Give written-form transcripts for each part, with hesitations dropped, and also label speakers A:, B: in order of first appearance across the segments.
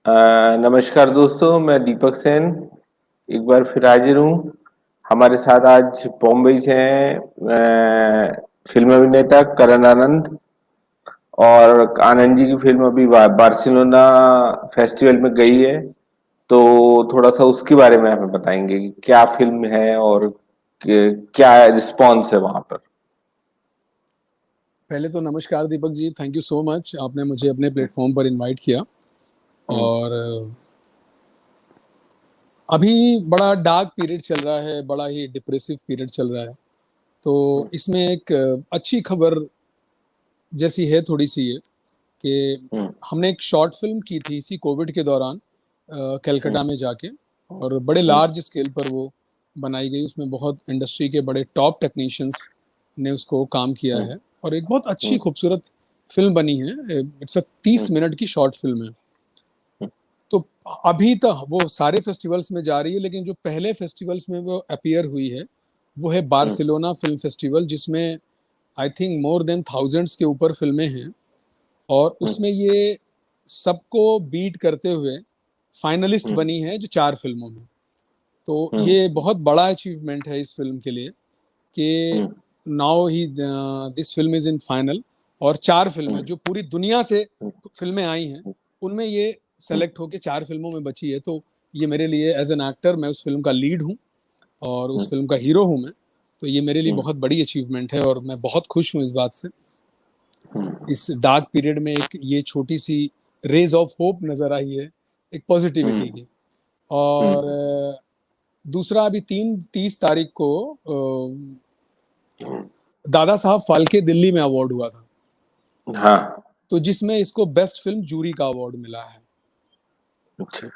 A: नमस्कार दोस्तों, मैं दीपक सेन एक बार फिर हाजिर हूँ। हमारे साथ आज बॉम्बे से हैं फिल्म अभिनेता करण आनंद। और आनंद जी की फिल्म अभी बार्सिलोना फेस्टिवल में गई है, तो थोड़ा सा उसके बारे में हमें बताएंगे कि क्या फिल्म है और क्या रिस्पॉन्स है वहां पर।
B: पहले तो नमस्कार Deepak ji, thank you so much, आपने मुझे अपने प्लेटफॉर्म पर इनवाइट किया।
A: हम्म।
B: और अभी बड़ा डार्क पीरियड चल रहा है, बड़ा ही डिप्रेसिव पीरियड चल रहा है। तो
A: हम्म।
B: इसमें एक अच्छी खबर जैसी है थोड़ी सी ये कि
A: हम्म।
B: हमने एक शॉर्ट फिल्म की थी इसी कोविड के दौरान
A: हम्म।
B: कलकत्ता में जाके, और बड़े
A: हम्म।
B: लार्ज स्केल पर वो बनाई गई। उसमें बहुत इंडस्ट्री के बड़े टॉप टेक्नीशियंस ने उसको काम किया
A: हम्म।
B: है और एक बहुत अच्छी
A: हम्म।
B: खूबसूरत फिल्म बनी है। इट्स अ 30 मिनट की शॉर्ट फिल्म है।
A: हम्म।
B: तो अभी तक वो सारे फेस्टिवल्स में जा रही है, लेकिन जो पहले फेस्टिवल्स में वो अपीयर हुई है वो है
A: हम्म।
B: बार्सिलोना फिल्म फेस्टिवल, जिसमें I think more than thousands के ऊपर फिल्में हैं। और
A: हम्म।
B: उसमें ये सबको बीट करते हुए फाइनलिस्ट
A: हम्म।
B: बनी है जो 4 फिल्मों में। तो
A: हम्म।
B: ये बहुत बड़ा अचीवमेंट है इस फिल्म के लिए कि
A: हम्म।
B: नाउ ही this film is in final. और 4 फिल्में
A: हम्म।
B: जो पूरी दुनिया से
A: हम्म।
B: फिल्में आई हैं,
A: हम्म।
B: उनमें ये
A: हम्म।
B: सेलेक्ट होके 4 फिल्मों में बची है। तो ये मेरे लिए एज एन एक्टर, मैं उस फिल्म का लीड हूँ और उस
A: हम्म।
B: फिल्म का हीरो हूँ मैं। तो ये मेरे लिए
A: हम्म।
B: बहुत बड़ी अचीवमेंट है और मैं बहुत खुश हूँ इस बात से।
A: हम्म।
B: इस डार्क पीरियड में एक ये छोटी सी रेज ऑफ होप नजर आई है, एक पॉजिटिविटी
A: हम्म।
B: की। और
A: हम्म।
B: दूसरा, अभी 30 तारीख को दादा साहब फाल्के दिल्ली में अवार्ड हुआ था,
A: हाँ।
B: तो जिसमें इसको बेस्ट फिल्म जूरी का अवार्ड मिला है।
A: अच्छा।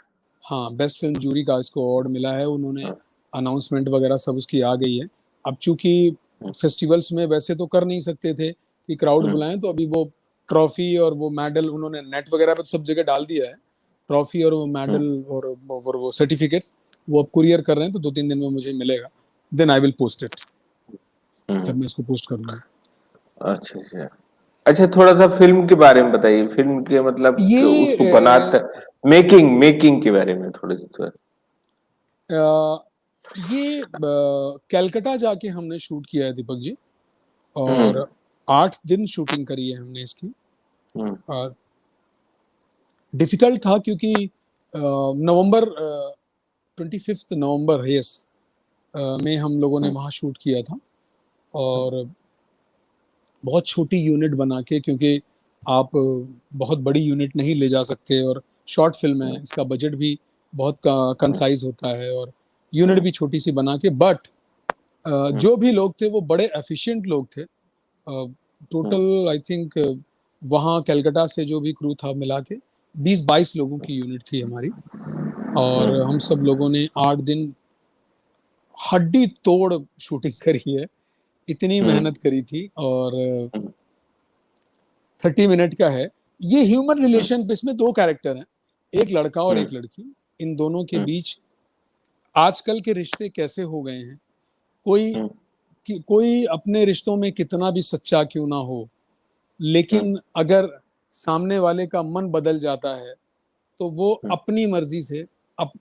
B: हाँ, बेस्ट फिल्म जूरी का इसको अवार्ड मिला है। उन्होंने
A: हाँ।
B: अनाउंसमेंट वगैरह सब उसकी आ गई है। अब चूंकि
A: हम्म।
B: फेस्टिवल्स में वैसे तो कर नहीं सकते थे कि क्राउड
A: हम्म।
B: बुलाएं, तो अभी वो ट्रॉफी और वो मेडल उन्होंने नेट वगैरह पे तो सब जगह डाल दिया है। ट्रॉफी और वो
A: हम्म।
B: मेडल और वो सर्टिफिकेट्स वो अब कुरियर कर रहे हैं, तो 2-3 दिन में मुझे मिलेगा। Then I will post it,
A: hmm.
B: तब मैं इसको पोस्ट करूंगा।
A: अच्छा अच्छा। अच्छा, थोड़ा सा फिल्म के बारे में बताइए। फिल्म के मतलब उसको बनाता,
B: ये
A: मेकिंग मेकिंग के बारे में थोड़े से।
B: अ, ये कलकत्ता जाके हमने शूट किया है दीपक जी।
A: हम्म।
B: और 8 दिन शूटिंग करी है हमने इसकी।
A: हम्म।
B: डिफिकल्ट था क्योंकि नवंबर 25 नवंबर, यस, में हम लोगों ने
A: हम्म।
B: वहाँ शूट किया था। और बहुत छोटी यूनिट बना के, क्योंकि आप बहुत बड़ी यूनिट नहीं ले जा सकते, और शॉर्ट फिल्म है,
A: हम्म।
B: इसका बजट भी बहुत
A: हम्म।
B: कंसाइज होता है, और यूनिट
A: हम्म।
B: भी छोटी सी बना के। बट
A: हम्म।
B: जो भी लोग थे वो बड़े एफिशिएंट लोग थे।
A: हम्म।
B: टोटल आई थिंक वहाँ कलकत्ता से जो भी क्रू था मिला के 20-22 लोगों की यूनिट थी हमारी। और
A: हम्म।
B: हम सब लोगों ने 8 दिन हड्डी तोड़ शूटिंग करी है, इतनी
A: हम्म।
B: मेहनत करी थी। और
A: हम्म।
B: 30 मिनट का है। ये ह्यूमन
A: हम्म।
B: रिलेशन, इसमें 2 कैरेक्टर हैं, एक लड़का और
A: हम्म।
B: एक लड़की। इन दोनों के
A: हम्म।
B: बीच आजकल के रिश्ते कैसे हो गए हैं। कोई
A: हम्म।
B: कोई अपने रिश्तों में कितना भी सच्चा क्यों ना हो,
A: हम्म।
B: लेकिन अगर सामने वाले का मन बदल जाता है तो वो
A: हम्म।
B: अपनी मर्जी से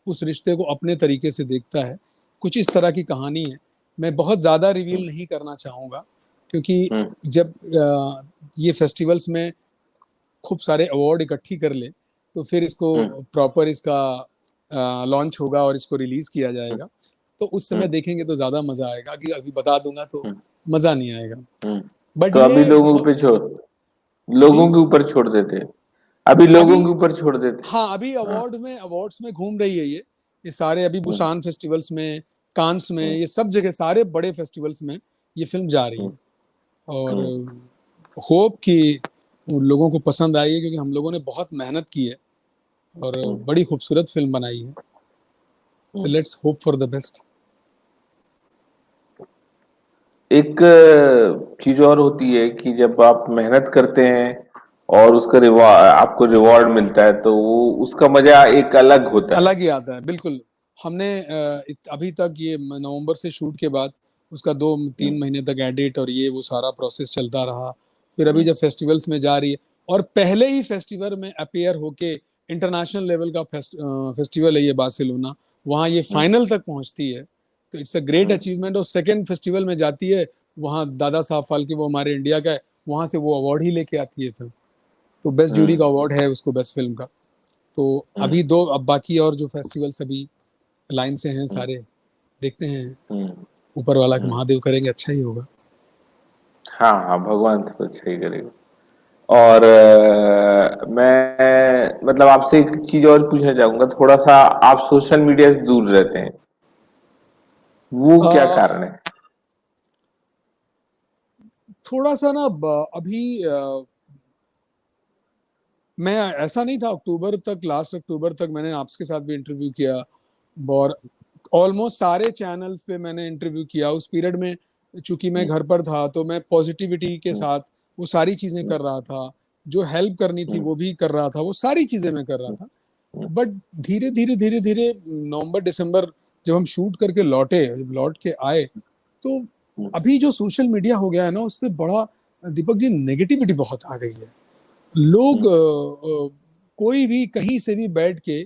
B: उस रिश्ते को अपने तरीके से देखता है। कुछ इस तरह की कहानी है। मैं बहुत ज़्यादा रिवील नहीं करना चाहूँगा, क्योंकि
A: हम्म।
B: जब ये फेस्टिवल्स में खूब सारे अवार्ड इकट्ठी कर ले, तो फिर इसको
A: हम्म।
B: प्रॉपर इसका लॉन्च होगा और इसको रिलीज किया
A: हम्म।
B: जाएगा। तो उस समय
A: हम्म।
B: देखेंगे तो ज़्यादा मज़ा आएगा, कि अभी बता दूंगा तो
A: हम्म।
B: मज़ा नहीं आएगा।
A: हम्म।
B: बट
A: तो अभी
B: ये
A: लोगों
B: बहुत
A: पे छोड़,
B: जी।
A: लोगों के ऊपर छोड़ देते। अभी
B: अभी
A: लोगों के ऊपर छोड़ देते।
B: हाँ, अभी
A: हाँ।
B: अवार्ड्स में घूम रही है ये सारे। अभी
A: हम्म।
B: बुसान फेस्टिवल्स में, कांस में,
A: हम्म।
B: ये सब जगह सारे बड़े फेस्टिवल्स में ये फिल्म जा रही
A: हम्म।
B: है। और
A: हम्म।
B: होप कि उन लोगों को पसंद आई है, क्योंकि हम लोगों ने बहुत मेहनत की है और
A: हम्म।
B: बड़ी खूबसूरत फिल्म बनाई है। तो
A: hmm.
B: Let's hope for the best.
A: एक चीज और होती है कि जब आप मेहनत करते हैं और उसका आपको रिवॉर्ड मिलता है, तो वो उसका मजा एक अलग होता है।
B: अलग ही आता है, बिल्कुल। हमने अभी तक ये नवंबर से शूट के बाद उसका 2-3 महीने तक एडिट और ये वो सारा प्रोसेस चलता रहा। फिर अभी
A: हम्म।
B: जब फेस्टिवल्स में जा रही है और पहले ही फेस्टिवल में अपीयर होके इंटरनेशनल लेवल का फेस्टिवल है ये बार्सिलोना, वहाँ ये फाइनल तक पहुंचती है, तो इट्स अ ग्रेट अचीवमेंट। और सेकंड फेस्टिवल में जाती है, वहाँ दादा साहब फाल्के, वो हमारे इंडिया का है, वहाँ से वो अवार्ड ही लेके आती है फिल्म। तो बेस्ट जूरी का अवार्ड है उसको, बेस्ट फिल्म का। तो अभी दो, अब बाकी और जो फेस्टिवल्स अभी लाइन से हैं सारे, देखते हैं, ऊपर वाला के महादेव करेंगे अच्छा ही होगा।
A: हाँ हाँ, भगवान तो अच्छा ही करेगा। और मैं मतलब आपसे एक चीज और पूछना चाहूंगा, थोड़ा सा आप सोशल मीडिया से दूर रहते हैं, वो क्या
B: आ,
A: कारण है?
B: थोड़ा सा ना अभी मैं, ऐसा नहीं था, अक्टूबर तक, लास्ट अक्टूबर तक मैंने आपके साथ भी इंटरव्यू किया, और ऑलमोस्ट सारे चैनल्स पे मैंने इंटरव्यू किया उस पीरियड में। चूंकि मैं घर पर था तो मैं पॉजिटिविटी के साथ वो सारी चीजें कर रहा था, जो हेल्प करनी थी वो भी कर रहा था, वो सारी चीजें मैं कर रहा था। बट धीरे धीरे धीरे धीरे नवंबर दिसंबर जब हम शूट करके लौटे, जब लौट के आए, तो अभी जो सोशल मीडिया हो गया है ना, उस पर बड़ा, दीपक जी, नेगेटिविटी बहुत आ गई है। लोग कोई भी कहीं से भी बैठ के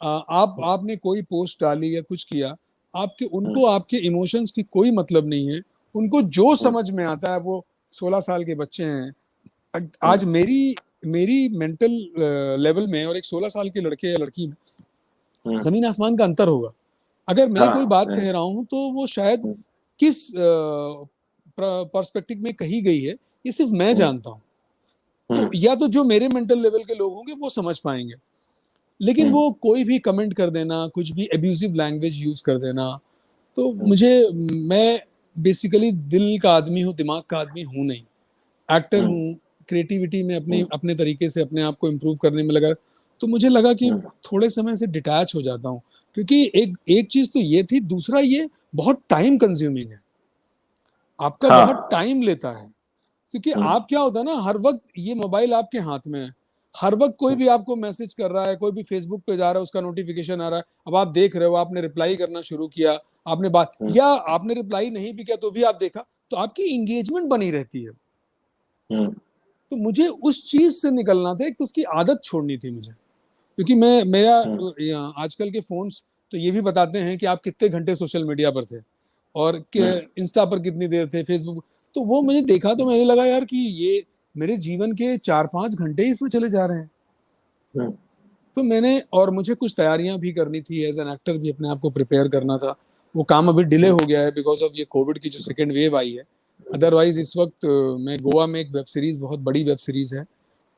B: आपने कोई पोस्ट डाली या कुछ किया, आपके उनको आपके इमोशंस की कोई मतलब नहीं है। उनको जो समझ में आता है, वो 16 साल के बच्चे हैं। आज मेरी मेरी मेंटल लेवल में और एक 16 साल के लड़के या लड़की में जमीन आसमान का अंतर होगा। अगर मैं कोई
A: हाँ,
B: बात कह रहा हूं तो वो शायद किस पर्सपेक्टिव में कही गई है, ये सिर्फ मैं जानता हूं। तो या तो जो मेरे मेंटल लेवल के लोग होंगे वो समझ पाएंगे, लेकिन वो कोई भी कमेंट कर देना, कुछ भी एब्यूजिव लैंग्वेज यूज कर देना, तो मुझे, मैं बेसिकली दिल का आदमी हूँ, दिमाग का आदमी हूँ नहीं, एक्टर हूँ, क्रिएटिविटी में अपनी अपने तरीके से अपने आप को इम्प्रूव करने में लगा। तो मुझे लगा कि थोड़े समय से डिटैच हो जाता हूँ, क्योंकि एक एक चीज तो ये थी, दूसरा ये बहुत टाइम कंज्यूमिंग है, आपका बहुत
A: हाँ,
B: टाइम लेता है। क्योंकि आप, क्या होता है ना, हर वक्त ये मोबाइल आपके हाथ में है, हर वक्त कोई भी आपको मैसेज कर रहा है, कोई भी फेसबुक पे जा रहा है, उसका नोटिफिकेशन आ रहा है, अब आप देख रहे हो, आपने रिप्लाई करना शुरू किया, आपने बात, या आपने रिप्लाई नहीं भी किया तो भी आप देखा, तो आपकी इंगेजमेंट बनी रहती है। तो मुझे उस चीज से निकलना था, एक तो उसकी आदत छोड़नी थी मुझे, क्योंकि मैं, मेरा आजकल के फोन्स तो ये भी बताते हैं कि आप कितने घंटे सोशल मीडिया पर थे, और इंस्टा पर कितनी देर थे, फेसबुक। तो वो मुझे देखा तो मुझे लगा यार कि ये मेरे जीवन के 4-5 घंटे ही इसमें चले जा रहे हैं। तो मैंने, और मुझे कुछ तैयारियां भी करनी थी, एज एन एक्टर भी अपने आप को प्रिपेयर करना था। वो काम अभी डिले हो गया है बिकॉज ऑफ ये कोविड की जो सेकेंड वेव आई है। अदरवाइज इस वक्त मैं गोवा में एक वेब सीरीज, बहुत बड़ी वेब सीरीज है,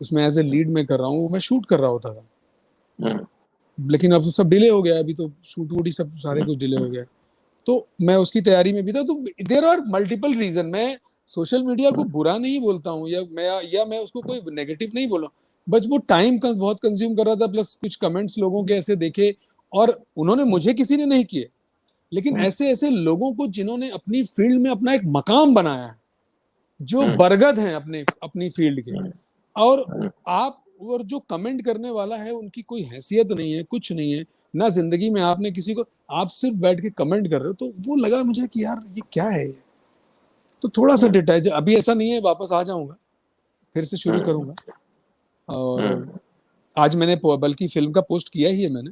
B: उसमें एज ए लीड में कर रहा हूँ, वो मैं शूट कर रहा होता था। लेकिन अब तो सब डिले हो गया है, अभी तो शूट वूट ही सब सारे कुछ डिले हो गया है। तो मैं उसकी तैयारी में भी था। तो देर आर मल्टीपल रीजन। मैं सोशल मीडिया को बुरा नहीं बोलता हूँ, या मैं उसको कोई नेगेटिव नहीं बोल रहा हूँ, बस वो टाइम का बहुत कंज्यूम कर रहा था, प्लस कुछ कमेंट्स लोगों के ऐसे देखे, और उन्होंने, मुझे किसी ने नहीं किए, लेकिन ऐसे ऐसे लोगों को जिन्होंने अपनी फील्ड में अपना एक मकाम बनाया है, जो बरगद हैं अपने अपनी फील्ड के, और आप, और जो कमेंट करने वाला है उनकी कोई हैसियत नहीं है, कुछ नहीं है ना जिंदगी में, आपने किसी को, आप सिर्फ बैठ के कमेंट कर रहे हो, तो वो लगा मुझे कि यार ये क्या है। तो थोड़ा सा डिटैच, अभी ऐसा नहीं है, वापस आ जाऊंगा, फिर से शुरू करूंगा। और आज मैंने बल्कि फिल्म का पोस्ट किया ही है मैंने,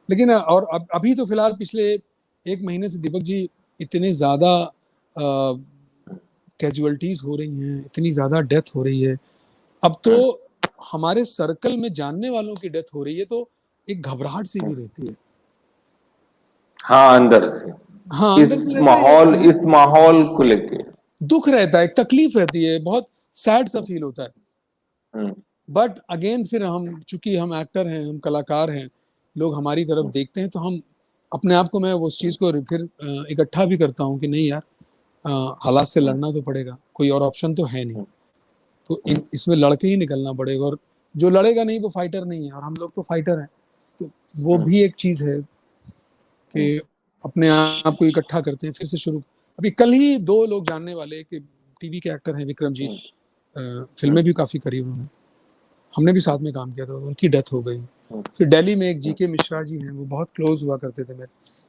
B: लेकिन और अभी तो फिलहाल पिछले 1 महीने से दीपक जी, इतने ज्यादा कैजुअलिटीज हो रही हैं, इतनी ज्यादा डेथ हो रही है, अब तो हमारे सर्कल में जानने वालों की डेथ हो रही है, तो एक घबराहट सी भी रहती है।
A: हाँ, अंदर से
B: हाँ, अंदर से रहता है,
A: इस माहौल को लेके।
B: दुख रहता है, एक तकलीफ रहती है, बहुत सैड सा फील होता है। बट अगेन फिर हम, चूंकि हम एक्टर हैं, हम कलाकार हैं, लोग हमारी तरफ देखते हैं, तो हम अपने आप को, मैं उस चीज को फिर इकट्ठा भी करता हूँ कि नहीं यार, हालात से लड़ना तो पड़ेगा, कोई और ऑप्शन तो है नहीं। तो इसमें लड़के ही निकलना पड़ेगा, और जो लड़ेगा नहीं वो फाइटर नहीं है, और हम लोग तो फाइटर हैं। तो वो भी एक चीज है कि अपने आप को इकट्ठा करते हैं, फिर से शुरू। अभी कल ही 2 लोग जानने वाले कि टीवी के एक्टर हैं, विक्रमजीत, फिल्में भी काफी करी उन्होंने, हमने भी साथ में काम किया था, उनकी डेथ हो गई। फिर दिल्ली में एक जीके मिश्रा जी हैं, वो बहुत क्लोज हुआ करते थे मेरे,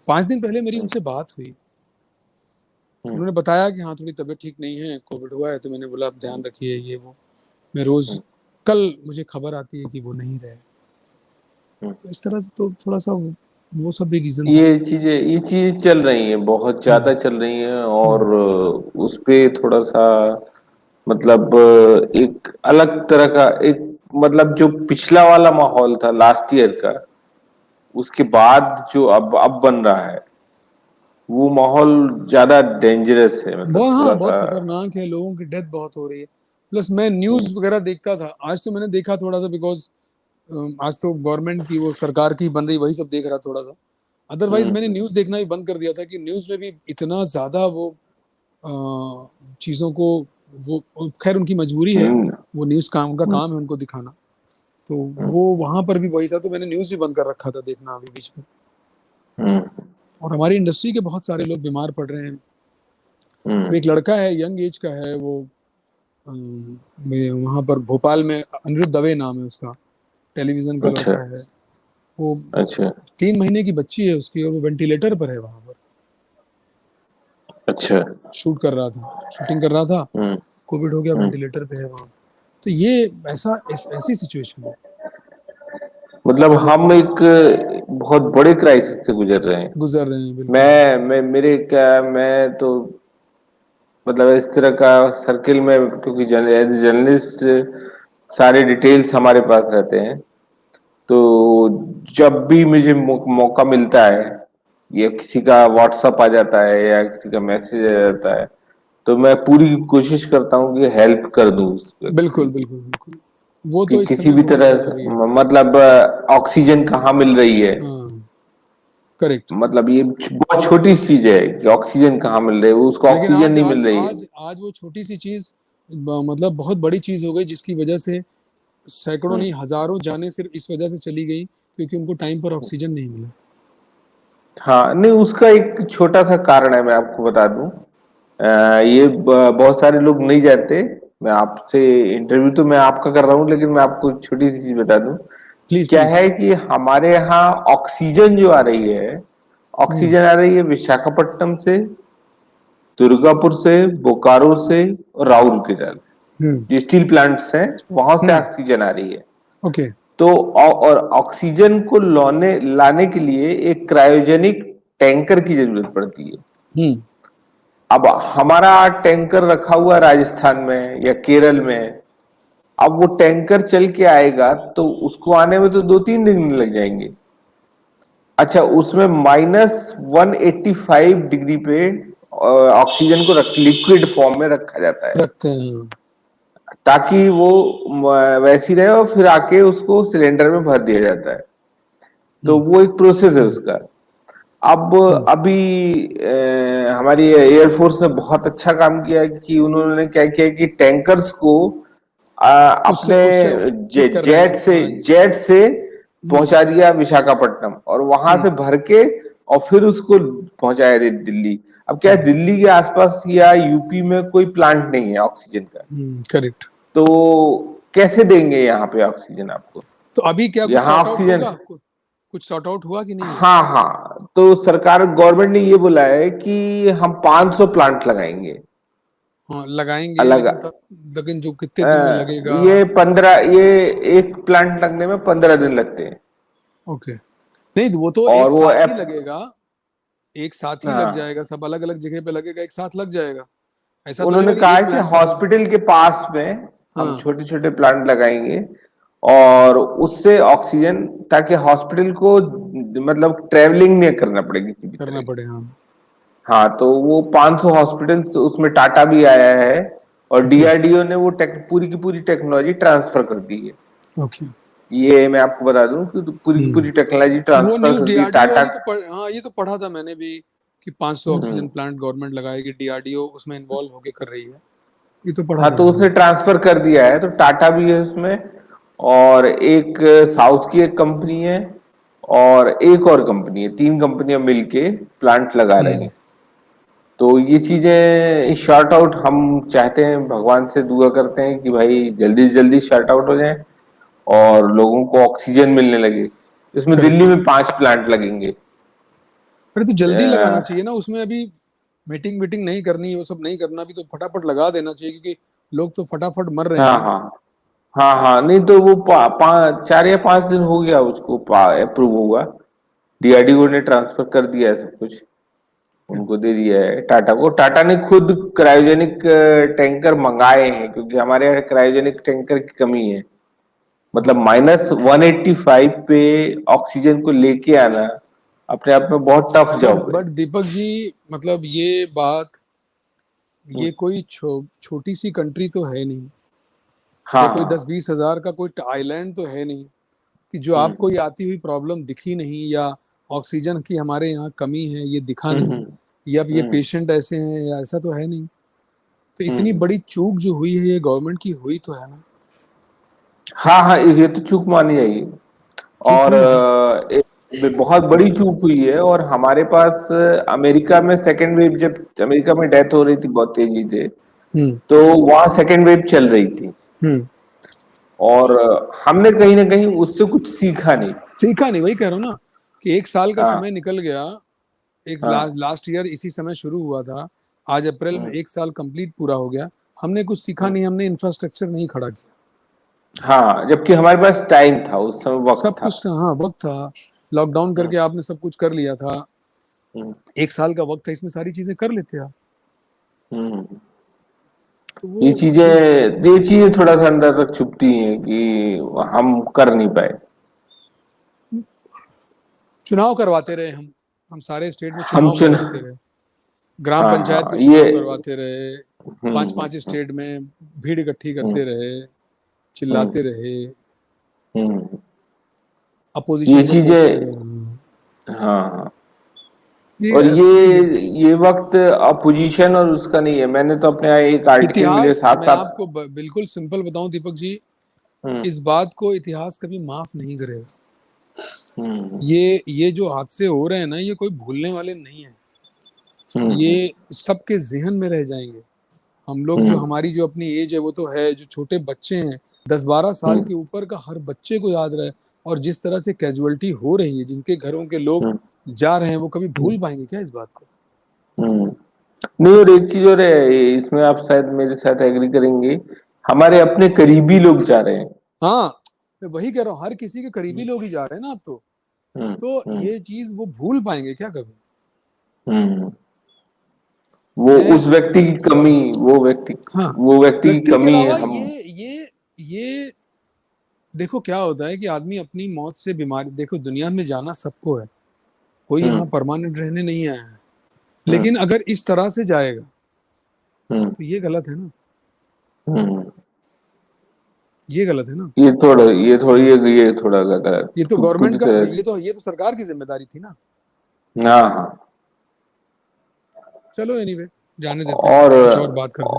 B: 5 दिन पहले मेरी उनसे बात हुई, उन्होंने बताया कि हाँ थोड़ी तबीयत ठीक नहीं है, कोविड हुआ है, तो मैंने बोला आप ध्यान रखिए, ये वो, मैं रोज कल मुझे खबर आती है कि वो नहीं रहे।
A: हम्म।
B: तो इस तरह से तो थोड़ा सा वो सब भी रीजन था।
A: ये चीजें चल रही हैं, बहुत ज्यादा
B: हम्म
A: चल रही हैं, और
B: हम्म
A: उस पे थोड़ा सा मतलब एक अलग तरह का एक मतलब जो पिछला वाला माहौल था लास्ट ईयर का, उसके बाद जो अब बन रहा है, वो माहौल ज्यादा डेंजरस है, मतलब
B: बहुत,
A: थोड़ा
B: हाँ बहुत
A: सा।
B: खतरनाक है, लोगों की डेथ बहुत हो रही है। प्लस मैं न्यूज वगैरह देखता था, आज तो मैंने देखा थोड़ा सा, बिकॉज आज तो गवर्नमेंट की वो सरकार की बन रही, वही सब देख रहा थोड़ा सा। अदरवाइज मैंने
A: हम्म
B: न्यूज देखना ही बंद कर दिया था, कि न्यूज में भी इतना ज्यादा वो चीजों को, वो खैर उनकी मजबूरी है,
A: हम्म
B: वो न्यूज काम, उनका
A: हम्म
B: काम है उनको दिखाना। तो
A: हम्म
B: वो वहां पर भी वही था, तो मैंने न्यूज भी बंद कर रखा था देखना अभी बीच में।
A: हम्म
B: और हमारी इंडस्ट्री के बहुत सारे लोग बीमार पड़ रहे हैं। अब
A: हम्म,
B: एक लड़का है, यंग एज का है वो, वहां पर भोपाल में, अनिरुद्ध दवे नाम है उसका, टेलीविजन का
A: अच्छा
B: लड़का है वो।
A: अच्छा
B: 3 महीने की बच्ची है उसकी, और वो वेंटिलेटर पर है वहां पर,
A: अच्छा।
B: शूट कर रहा था, शूटिंग कर रहा था,
A: हम्म
B: कोविड हो गया,
A: हम्म।
B: वेंटिलेटर पे है वहां। तो ये ऐसी सिचुएशन है,
A: मतलब हम एक बहुत बड़े क्राइसिस से गुजर रहे हैं।
B: गुजर रहे हैं, बिल्कुल।
A: मैं मेरे क्या मैं तो मतलब इस तरह का सर्किल में, क्योंकि एज जर्नलिस्ट सारे डिटेल्स हमारे पास रहते हैं, तो जब भी मुझे मौका मिलता है, या किसी का व्हाट्सएप आ जाता है या किसी का मैसेज आ जाता है, तो मैं पूरी कोशिश करता हूँ कि हेल्प कर दूं उस व्यक्ति
B: बिल्कुल
A: की,
B: बिल्कुल बिल्कुल, वो
A: कि
B: तो इस
A: किसी
B: समय
A: भी
B: बहुत
A: तरह
B: जरूरी है।
A: मतलब ऑक्सीजन कहाँ मिल रही है।
B: हाँ, करेक्ट।
A: मतलब ये बहुत छोटी सी चीज है कि ऑक्सीजन कहाँ मिल रही है, उसको
B: लेकिन
A: ऑक्सीजन
B: आज
A: नहीं मिल
B: आज
A: रही है।
B: आज आज वो छोटी सी चीज मतलब बहुत बड़ी चीज हो गई, जिसकी वजह से सैकड़ों
A: हम्म।
B: नहीं हजारों जाने सिर्फ इस वजह से चली गई, क्योंकि उनको टाइम पर ऑक्सीजन नहीं मिला।
A: हाँ, नहीं, उसका एक छोटा सा कारण है, मैं आपको बता दूं। ये बहुत सारे लोग नहीं जानते। मैं आपसे इंटरव्यू तो मैं आपका कर रहा हूँ, लेकिन मैं आपको एक छोटी सी चीज बता दूं।
B: प्लीज
A: क्या
B: प्लीज।
A: है कि हमारे यहाँ ऑक्सीजन जो आ रही है,
B: हम्म
A: ऑक्सीजन आ रही है विशाखापट्टनम से, दुर्गापुर से, बोकारो से और राउरकेला,
B: हम्म
A: जो स्टील प्लांट्स हैं, वहां से
B: हम्म
A: ऑक्सीजन आ रही है।
B: ओके।
A: तो और ऑक्सीजन को लाने के लिए एक क्रायोजेनिक टैंकर की जरूरत पड़ती है।
B: हम्म
A: अब हमारा टैंकर रखा हुआ है राजस्थान में या केरल में। अब वो टैंकर चल के आएगा तो उसको आने में तो 2-3 दिन लग जाएंगे। अच्छा, उसमें -185 डिग्री पे ऑक्सीजन को लिक्विड फॉर्म में रखा जाता है,
B: रखते हैं।
A: ताकि वो वैसी रहे, और फिर आके उसको सिलेंडर में भर दिया जाता है। तो
B: हम्म
A: वो एक प्रोसेस है उसका। अब
B: हम्म
A: अभी हमारी एयरफोर्स ने बहुत अच्छा काम किया है कि उन्होंने क्या किया कि टैंकर्स को
B: उससे
A: अपने
B: उससे पिक कर रहे
A: जेट
B: हैं,
A: से
B: हाँ।
A: जेट से
B: हम्म
A: पहुंचा दिया विशाखापट्टनम, और वहां से भर के और फिर उसको पहुंचाया दिल्ली। अब क्या है, दिल्ली के आसपास या यूपी में कोई प्लांट नहीं है ऑक्सीजन का,
B: करेक्ट।
A: तो कैसे देंगे यहाँ पे ऑक्सीजन आपको।
B: तो अभी क्या कुछ
A: यहाँ
B: सॉर्ट आउट
A: ऑक्सीजन,
B: होगा, कुछ सॉर्ट आउट हुआ कि नहीं हुआ?
A: हाँ हाँ, तो सरकार गवर्नमेंट ने ये बोला है कि हम 500 प्लांट लगाएंगे
B: हाँ लगाएंगे,
A: अलग।
B: लेकिन जो कितने दिन में लगेगा?
A: ये एक प्लांट लगने में 15 दिन लगते हैं।
B: ओके। नहीं, वो तो
A: और
B: एक
A: वो
B: साथ ही
A: ऐप,
B: लगेगा, एक साथ ही लग
A: हाँ,
B: जाएगा, सब अलग अलग जगह पे लगेगा, एक साथ लग जाएगा। ऐसा तो नहीं
A: उन्होंने
B: होगा कि
A: कहा है
B: एक
A: कि
B: प्लांट पर ही।
A: हॉस्पिटल के पास में हम
B: हाँ,
A: छोटे छोटे प्लांट लगाएंगे, और उससे ऑक्सीजन, ताकि हॉस्पिटल को मतलब ट्रेवलिंग नहीं करना पड़े किसी भी तरह
B: करना
A: की।
B: पड़े, हाँ।
A: हाँ, तो वो 500 हॉस्पिटल्स, उसमें टाटा भी आया है, और
B: ओके
A: डीआरडीओ ने वो पूरी की पूरी टेक्नोलॉजी ट्रांसफर कर दी है।
B: ओके।
A: ये मैं आपको बता दूं कि तो पूरी की पूरी टेक्नोलॉजी
B: वो
A: ट्रांसफर
B: न्यूज़
A: कर दी
B: डीआरडीओ
A: टाटा।
B: वाली तो हाँ, ये तो पढ़ा था मैंने भी, कि 500
A: हम्म।
B: ऑक्सीजन प्लांट गवर्नमेंट लगाएगी, डीआरडीओ उसमें इन्वॉल्व होके कर रही है। ये तो पढ़ा
A: हाँ,
B: था
A: तो
B: मैंने।
A: उसने ट्रांसफर कर दिया है, तो टाटा भी है उसमें, और एक साउथ की एक कंपनी है, और एक और कंपनी है, 3 कंपनियां मिलके प्लांट लगा रही
B: हम्म
A: हैं। तो ये चीजें शॉर्ट आउट हम चाहते हैं, भगवान से दुआ करते हैं कि भाई जल्दी से जल्दी शॉर्ट आउट हो जाए और लोगों को ऑक्सीजन मिलने लगे। इसमें
B: करेक्ट।
A: दिल्ली में 5 प्लांट लगेंगे।
B: अरे तो जल्दी लगाना
A: अ,
B: चाहिए ना, उसमें अभी मीटिंग वीटिंग नहीं करनी, वो सब नहीं करना, अभी तो फटाफट लगा देना चाहिए, क्योंकि लोग तो फटाफट मर रहे
A: हाँ
B: हैं।
A: हाँ हाँ हाँ, नहीं तो वो 4 या 5 दिन हो गया उसको अप्रूव हुआ। डीआरडीओ ने ट्रांसफर कर दिया है सब कुछ, उनको दे दिया है टाटा को। टाटा ने खुद क्रायोजेनिक टैंकर मंगाए हैं, क्योंकि हमारे यहाँ क्रायोजेनिक टैंकर की कमी है। मतलब -185 पे ऑक्सीजन को लेके आना अपने आप में बहुत टफ जॉब है।
B: बट दीपक जी, मतलब ये बात,
A: हम्म,
B: ये कोई छोटी सी कंट्री तो है नहीं,
A: हाँ
B: या कोई
A: हाँ।
B: 10-20 हजार का कोई आइलैंड तो है नहीं कि जो
A: हम्म
B: आपको ये आती हुई प्रॉब्लम दिखी नहीं, या ऑक्सीजन की हमारे यहाँ कमी है ये दिखा
A: हम्म
B: नहीं,
A: हम्म
B: या ये
A: हम्म
B: पेशेंट ऐसे हैं, या ऐसा तो है नहीं। तो इतनी
A: हम्म।
B: बड़ी चूक जो हुई है ये गवर्नमेंट की हुई तो है ना।
A: हाँ हाँ, ये तो चूक मानी जाएगी।
B: चूक
A: और
B: हुई है।
A: एक बहुत बड़ी चूक हुई है। और हमारे पास अमेरिका में सेकेंड वेव, जब अमेरिका में डेथ हो रही थी बहुत तेजी से,
B: हम्म।
A: तो वहां सेकेंड वेव चल रही थी।
B: हम्म।
A: और हमने कहीं ना कहीं उससे कुछ सीखा नहीं।
B: सीखा नहीं, वही कह रहा हूँ ना कि 1 साल का
A: हाँ
B: समय निकल गया। एक
A: हाँ।
B: लास्ट ईयर इसी समय शुरू हुआ था, आज अप्रैल में
A: हम्म
B: 1 साल कंप्लीट पूरा हो गया। हमने कुछ सीखा
A: हम्म।
B: नहीं, हमने इंफ्रास्ट्रक्चर नहीं खड़ा किया।
A: हाँ, जबकि हमारे पास टाइम था, उस समय वक्त
B: सब
A: था।
B: कुछ, हाँ वक्त था, लॉकडाउन
A: हम्म
B: करके आपने सब कुछ कर लिया था।
A: हम्म
B: 1 साल का वक्त था, इसमें सारी चीजें कर लेते आप।
A: हम्म।
B: तो
A: ये
B: वो
A: चीजें
B: जो
A: ये चीजें थोड़ा सा अंदर तक छुपती हैं कि हम कर नहीं पाए।
B: चुनाव करवाते रहे हम सारे स्टेट में
A: हम
B: चुनाव
A: चुन
B: करवाते रहे, ग्राम
A: हाँ
B: पंचायत
A: हाँ,
B: में
A: ये
B: चुनाव करवाते रहे, पांच
A: हम्म
B: पांच स्टेट में भीड़ इकट्ठी
A: हम्म
B: करते रहे,
A: हम्म
B: चिल्लाते रहे,
A: हम्म। ये
B: अपोजिशन को कोसते
A: चीजें,
B: रहे।
A: हाँ हाँ।
B: ये
A: और
B: ऐसे
A: ये वक्त अपोजिशन और उसका नहीं है। मैंने तो अपने यहाँ एक आर्टिकल मिले
B: इतिहास,
A: साथ
B: मैं
A: साथ।
B: आपको बिल्कुल सिंपल बताऊं दीपक जी,
A: हम्म
B: इस बात को इतिहास कभी माफ नहीं करेगा।
A: हम्म
B: ये जो हादसे हो रहे हैं ना, ये कोई भूलने वाले नहीं है।
A: हम्म
B: ये सबके जहन में रह जाएंगे। हम लोग जो,
A: हम्म
B: हमारी जो अपनी एज है वो तो है, जो छोटे बच्चे हैं 10-12 साल
A: हम्म
B: के ऊपर का, हर बच्चे को याद रहे। और जिस तरह से कैजुअलिटी हो रही है, जिनके घरों के लोग
A: हम्म
B: जा रहे हैं, वो कभी
A: हम्म
B: भूल पाएंगे क्या इस बात को?
A: हम्म। नहीं, और एक चीज और है, इसमें आप शायद मेरे साथ एग्री करेंगे। हमारे अपने करीबी लोग जा रहे हैं।
B: हाँ, मैं वही कह रहा हूँ, हर किसी के करीबी लोग ही जा रहे हैं ना अब तो।
A: हम्म
B: तो
A: हम्म
B: ये चीज वो भूल पाएंगे क्या कभी?
A: हम्म। वो
B: मैं
A: उस व्यक्ति की कमी,
B: हाँ,
A: वो व्यक्ति की
B: व्यक्ति के
A: कमी है
B: अलावा
A: हम।
B: ये देखो क्या होता है कि आदमी अपनी मौत से, बीमारी, देखो दुनिया में जाना सबको है, कोई यहाँ
A: हम्म
B: परमानेंट रहने नहीं आया है।
A: हम्म
B: लेकिन अगर इस तरह से जाएगा
A: हम्म
B: तो ये गलत है ना,
A: हम्म।
B: ये गलत है ना।
A: ये थोड़ा गलत,
B: ये तो
A: पूरी
B: गवर्नमेंट का,
A: तरह से।
B: ये तो सरकार की जिम्मेदारी थी ना।
A: हाँ हाँ।
B: चलो एनीवे, जाने देते हैं,
A: और
B: कुछ और बात करते हैं।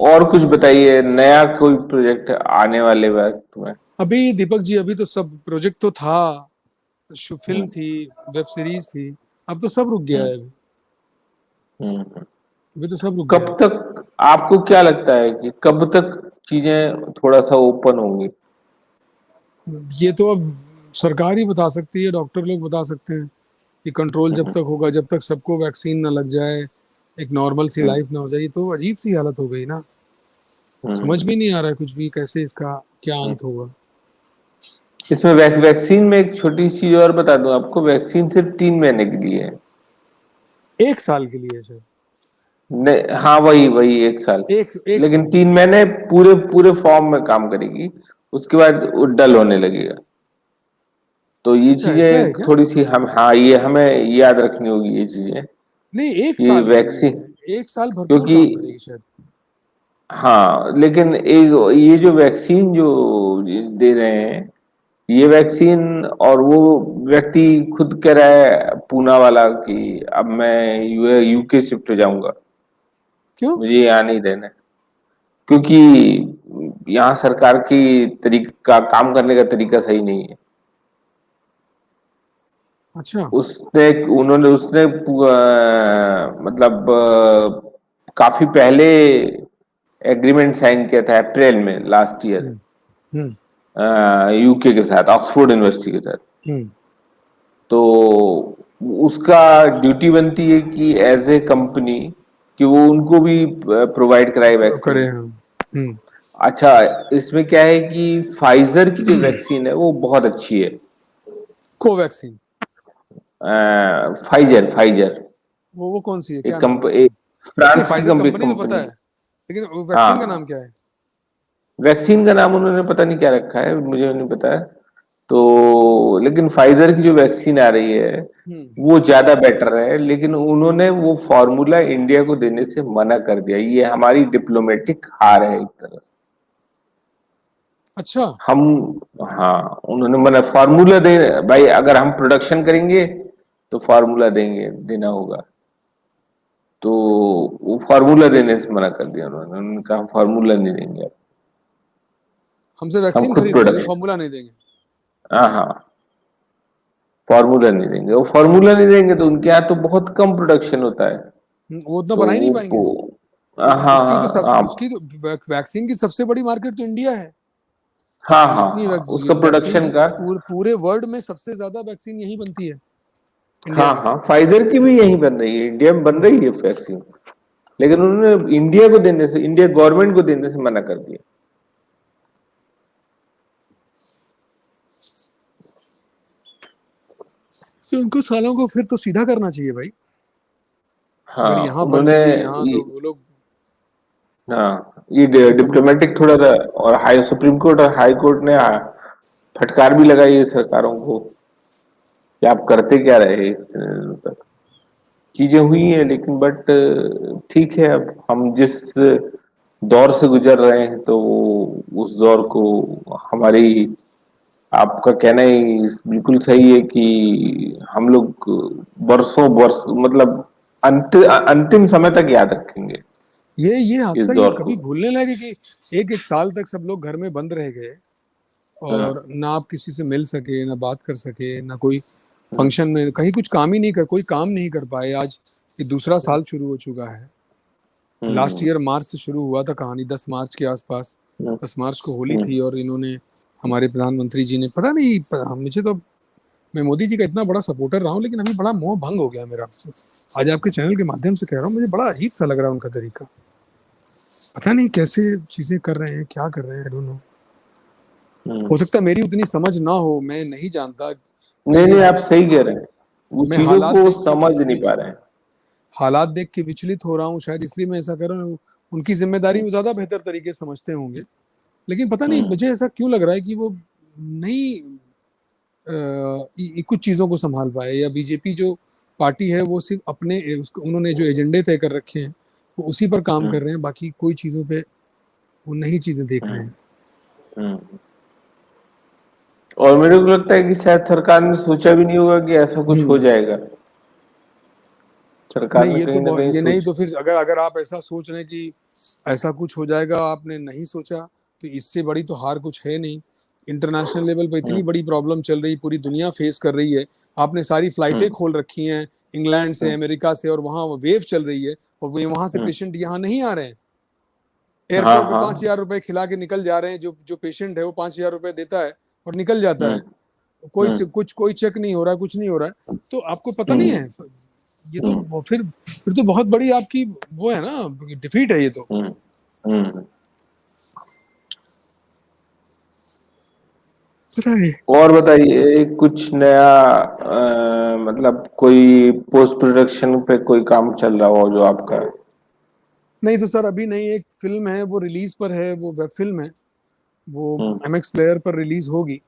A: और कुछ बताइए, नया कोई प्रोजेक्ट आने वाले वक्त में।
B: अभी दीपक जी, अभी तो सब प्रोजेक्ट तो था, फिल्म
A: हम्म
B: थी, वेब सीरीज थी, अब तो सब रुक गया
A: हम्म
B: है अभी।
A: हम्म।
B: अभी तो सब रुक गया
A: कब
B: है।
A: तक आपको क्या लगता है कि कब तक चीजें थोड़ा सा ओपन होंगी?
B: ये तो अब सरकार ही बता सकती है, डॉक्टर लोग बता सकते हैं कि कंट्रोल जब
A: हम्म
B: तक होगा, जब तक सबको वैक्सीन ना लग जाए, एक नॉर्मल सी
A: हम्म
B: लाइफ ना हो जाए। ये तो अजीब सी हालत हो गई ना, समझ
A: हम्म
B: भी नहीं आ रहा है कुछ भी, कैसे इसका क्या
A: हम्म।
B: अंत होगा।
A: इसमें वैक्सीन में एक छोटी सी चीज और बता दूं आपको, वैक्सीन सिर्फ 3 महीने के लिए है।
B: 1 साल के लिए सर?
A: नहीं, हाँ, वही वही 1 साल।
B: एक
A: लेकिन
B: साल
A: 3 महीने पूरे पूरे फॉर्म में काम करेगी, उसके बाद वो डल होने लगेगा। तो ये
B: अच्छा, ऐसा है
A: चीजें
B: क्या?
A: थोड़ी सी हम, हाँ, ये हमें याद रखनी होगी ये चीजें,
B: नहीं, एक
A: कि
B: साल के लिए
A: वैक्सीन,
B: है, 1 साल भरपूर
A: क्योंकि
B: काम करेगी शायद।
A: हाँ, लेकिन एक ये जो वैक्सीन जो दे रहे हैं, ये वैक्सीन, और वो व्यक्ति खुद कह रहा है पूना वाला कि अब मैं यूके शिफ्ट हो जाऊंगा,
B: क्यों?
A: मुझे यहाँ नहीं रहना है। क्योंकि यहाँ सरकार की तरीका, काम करने का तरीका सही नहीं है।
B: अच्छा।
A: उसने मतलब काफी पहले एग्रीमेंट साइन किया था अप्रैल में लास्ट ईयर,
B: हम्म। हम्म।
A: यूके के साथ, ऑक्सफोर्ड यूनिवर्सिटी के साथ।
B: हम्म।
A: तो उसका ड्यूटी बनती है कि एज ए कंपनी, कि वो उनको भी प्रोवाइड कराए वैक्सीन।
B: करे हैं। हम्म।
A: अच्छा, इसमें क्या है कि फाइजर की जो वैक्सीन है वो बहुत अच्छी है।
B: कोवैक्सीन।
A: फाइजर फाइजर
B: वो कौन सी है, क्या
A: एक
B: नाम है
A: कंप
B: उसका?
A: एक
B: नहीं,
A: फ्रांस की
B: फाइजर कंपनी तो पता
A: कंपनी।
B: है, लेकिन वो वैक्सीन का नाम
A: हाँ,
B: क्या है?
A: वैक्सीन का नाम उन्होंने पता नहीं क्या रखा है, मुझे नहीं पता है। तो लेकिन फाइजर की जो वैक्सीन आ रही है
B: हम्म।
A: वो ज्यादा बेटर है, लेकिन उन्होंने वो फॉर्मूला इंडिया को देने से मना कर दिया। ये हमारी डिप्लोमेटिक हार है एक तरह से।
B: अच्छा।
A: हम, हाँ, उन्होंने मना फार्मूला दे, भाई अगर हम प्रोडक्शन करेंगे तो फार्मूला देंगे, देना होगा। तो वो फार्मूला देने से मना कर दिया उन्होंने कहा हम फार्मूला नहीं देंगे,
B: हमसे
A: हम
B: वैक्सीन
A: खुद
B: खरीद लो लेकिन
A: प्रोडक्शन।
B: फॉर्मूला नहीं देंगे।
A: हाँ हाँ, फार्मूला नहीं देंगे। वो फार्मूला नहीं देंगे तो उनके यहाँ तो बहुत कम प्रोडक्शन होता है।
B: वो उतना
A: तो
B: बना ही नहीं पाएंगे।
A: हाँ हाँ हाँ
B: उसकी तो वैक्सीन की सबसे बड़ी मार्केट तो इंडिया है।
A: हाँ हाँ
B: जितनी
A: हाँ, उसका
B: वैक्सीन
A: प्रोडक्शन का।
B: पूरे वर्ल्ड में सबसे ज्यादा वैक्सीन यही बनती है, इंडिया
A: हाँ
B: में।
A: हाँ, फाइजर की भी यही बन रही है, इंडिया में बन रही है वैक्सीन। लेकिन उन्होंने इंडिया को देने से, इंडिया गवर्नमेंट को देने से मना कर दिया।
B: तो उनको सालों को फिर तो सीधा करना चाहिए भाई। अगर
A: हाँ,
B: यहाँ बन
A: उन्होंने
B: रही है यहाँ, तो वो लोग
A: हाँ, ये
B: इकोनॉमी।
A: डिप्लोमेटिक थोड़ा सा। और हाई सुप्रीम कोर्ट और हाई कोर्ट ने फटकार भी लगाई है सरकारों को कि आप करते क्या रहे इस दिनों तक। चीजें हुई हैं, लेकिन बट ठीक है, अब हम जिस दौर से गुजर रहे हैं तो उस दौर को हमारी, आपका कहना ही बिल्कुल सही है कि हम लोग वर्षों वर्ष मतलब अंतिम समय तक याद रखेंगे
B: ये
A: इस
B: हादसा ये
A: दौर को।
B: कभी भूलने लगे कि एक एक साल तक सब लोग घर में बंद रह गए,
A: हाँ,
B: और ना आप किसी से मिल सके, ना बात कर सके, ना कोई फंक्शन में कहीं कुछ काम ही नहीं कर, कोई काम नहीं कर पाए। आज ये दूसरा साल शुरू हो चुका है। लास्ट
A: हम्म
B: ईयर मार्च से शुरू हुआ था कहानी, 10 मार्च के आसपास।
A: हम्म
B: 10 मार्च को होली
A: हम्म
B: थी, और इन्होंने, हमारे प्रधानमंत्री जी ने, पता नहीं, मुझे तो, मैं मोदी जी का इतना बड़ा सपोर्टर रहा हूँ, लेकिन अभी बड़ा मोह भंग हो गया मेरा। आज आपके चैनल के माध्यम से कह रहा हूँ, मुझे बड़ा अजीब सा लग रहा है उनका तरीका। पता नहीं कैसे चीजें कर रहे हैं, क्या कर रहे हैं, आई डोंट नो। हो
A: हम्म।
B: सकता है मेरी उतनी समझ ना हो, मैं नहीं जानता कि
A: नहीं
B: ये
A: नहीं, आप सही कह रहे हैं, वो
B: मैं
A: चीजों
B: हालात
A: को
B: देख के
A: समझ नहीं पा रहे हैं।
B: हालात देख के विचलित हो रहा हूँ, शायद इसलिए मैं ऐसा कर रहा हूँ। उनकी जिम्मेदारी वो ज्यादा बेहतर तरीके से समझते होंगे, लेकिन पता नहीं
A: हम्म
B: मुझे ऐसा क्यों लग रहा है कि वो नहीं कुछ चीजों को संभाल पाए, या बीजेपी जो पार्टी है वो सिर्फ अपने उन्होंने जो एजेंडे तय कर रखे हैं वो उसी पर काम
A: हम्म
B: कर रहे हैं, बाकी कोई चीजों पे वो नई चीजें देख रहे
A: हम्म
B: हैं।
A: हम्म। और मेरे को लगता है कि शायद सरकार ने सोचा भी नहीं होगा कि ऐसा कुछ हो
B: हम्म।
A: जाएगा। सरकार
B: नहीं,
A: ने कहीं ना कहीं
B: ये नहीं
A: सोच।
B: तो फिर, अगर अगर आप ऐसा सोच रहे हैं कि ऐसा कुछ हो जाएगा, आपने नहीं सोचा, तो इससे बड़ी तो हार कुछ है नहीं। इंटरनेशनल लेवल पर
A: हम्म
B: इतनी बड़ी प्रॉब्लम चल रही, पूरी दुनिया फेस कर रही है। आपने सारी फ्लाइटें
A: हम्म
B: खोल रखी हैं इंग्लैंड से,
A: हम्म
B: अमेरिका से, और वहां वेव चल रही है, और वे वहां से
A: हम्म।
B: पेशेंट यहाँ नहीं आ रहे हैं।
A: हाँ
B: एयरपोर्ट पे
A: हाँ।
B: 5,000 रुपए खिला के निकल जा रहे हैं। जो जो पेशेंट है वो 5,000 रुपए देता है और निकल जाता
A: हम्म
B: है।
A: हम्म
B: कोई चेक नहीं हो रहा, कुछ नहीं हो रहा है। तो आपको पता नहीं
A: हम्म
B: है, ये तो
A: हम्म
B: फिर तो बहुत बड़ी आपकी वो है ना, डिफीट है ये तो।
A: हम्म हम्म।
B: पता नहीं।
A: और बताइए कुछ नया, मतलब कोई पोस्ट प्रोडक्शन पे कोई काम चल रहा हो जो आपका।
B: नहीं तो सर, अभी नहीं, एक फिल्म है वो रिलीज पर है, वो वेब फिल्म है। वो
A: हम्म
B: MX प्लेयर पर रिलीज होगी।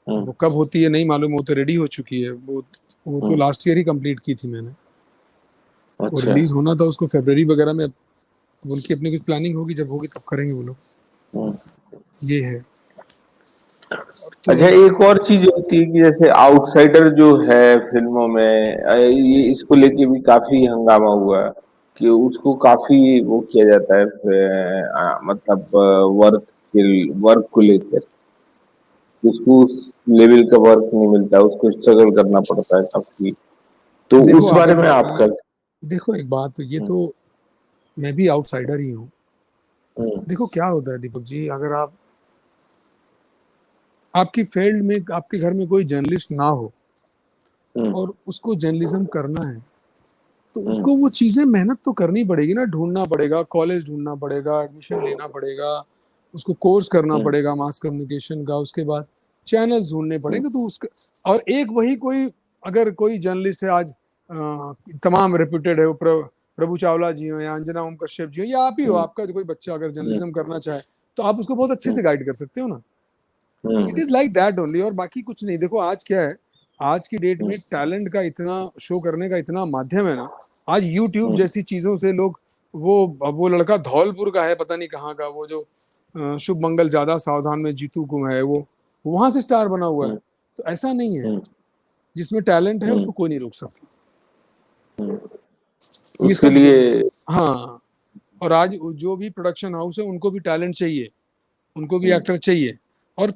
A: हम्म
B: वो कब होती है नहीं मालूम, वो तो रेडी हो चुकी है। वो तो
A: हम्म।
B: लास्ट ईयर ही कंप्लीट की थी मैंने। वो
A: अच्छा।
B: रिलीज होना था उसको फरवरी वगैरह में। अब उनकी अपनी कुछ प्लानिंग होगी, जब होगी तब करेंगे वो लोग।
A: हम्म।
B: ये है। तो
A: अच्छा, एक और चीज होती है कि जैसे आउटसाइडर जो है फिल्मों में, ये इसको लेके भी काफी हंगामा हुआ है कि उसको काफी वो किया जाता है, मतलब वर्क वर्क को लेकर उसको उस लेवल का वर्क नहीं मिलता, उसको स्ट्रगल करना पड़ता है काफी। तो
B: देखो,
A: उस बारे
B: अगर
A: में आपका।
B: देखो एक बात, तो ये
A: हम्म
B: तो मैं भी आउटसाइडर ही हूँ।
A: हम्म
B: देखो क्या होता है दीपक जी, अगर आपकी फील्ड में, आपके घर में कोई जर्नलिस्ट ना हो
A: हम्म
B: और उसको जर्नलिज्म करना है, तो उसको वो चीजें मेहनत तो करनी पड़ेगी ना, ढूंढना पड़ेगा, कॉलेज ढूंढना पड़ेगा, एडमिशन लेना पड़ेगा, उसको कोर्स करना पड़ेगा मास कम्युनिकेशन का, उसके बाद चैनल्स ढूंढने पड़ेंगे। तो उसका और एक वही कोई अगर कोई जर्नलिस्ट है आज, तमाम रेप्यूटेड है, वो प्रभु चावला जी हो या अंजना ओम कश्यप जी हो या आप ही हो, आपका जो कोई बच्चा अगर जर्नलिज्म करना चाहे तो आप उसको बहुत अच्छे से गाइड कर सकते हो ना। It is like that only, और बाकी कुछ नहीं। देखो आज क्या है, आज की डेट में टैलेंट का इतना शो करने का इतना माध्यम है ना। आज यूट्यूब जैसी चीजों से लोग, वो लड़का धौलपुर का है, पता नहीं कहाँ का, वो जो शुभ मंगल ज्यादा सावधान में जीतू कुम है, वो वहां से स्टार बना हुआ है। तो ऐसा नहीं है, जिसमें टैलेंट है उसको कोई नहीं रोक सकता। ये
A: उसके
B: सब
A: लिए
B: हाँ। और आज जो भी प्रोडक्शन हाउस है उनको भी टैलेंट चाहिए, उनको भी एक्टर चाहिए। और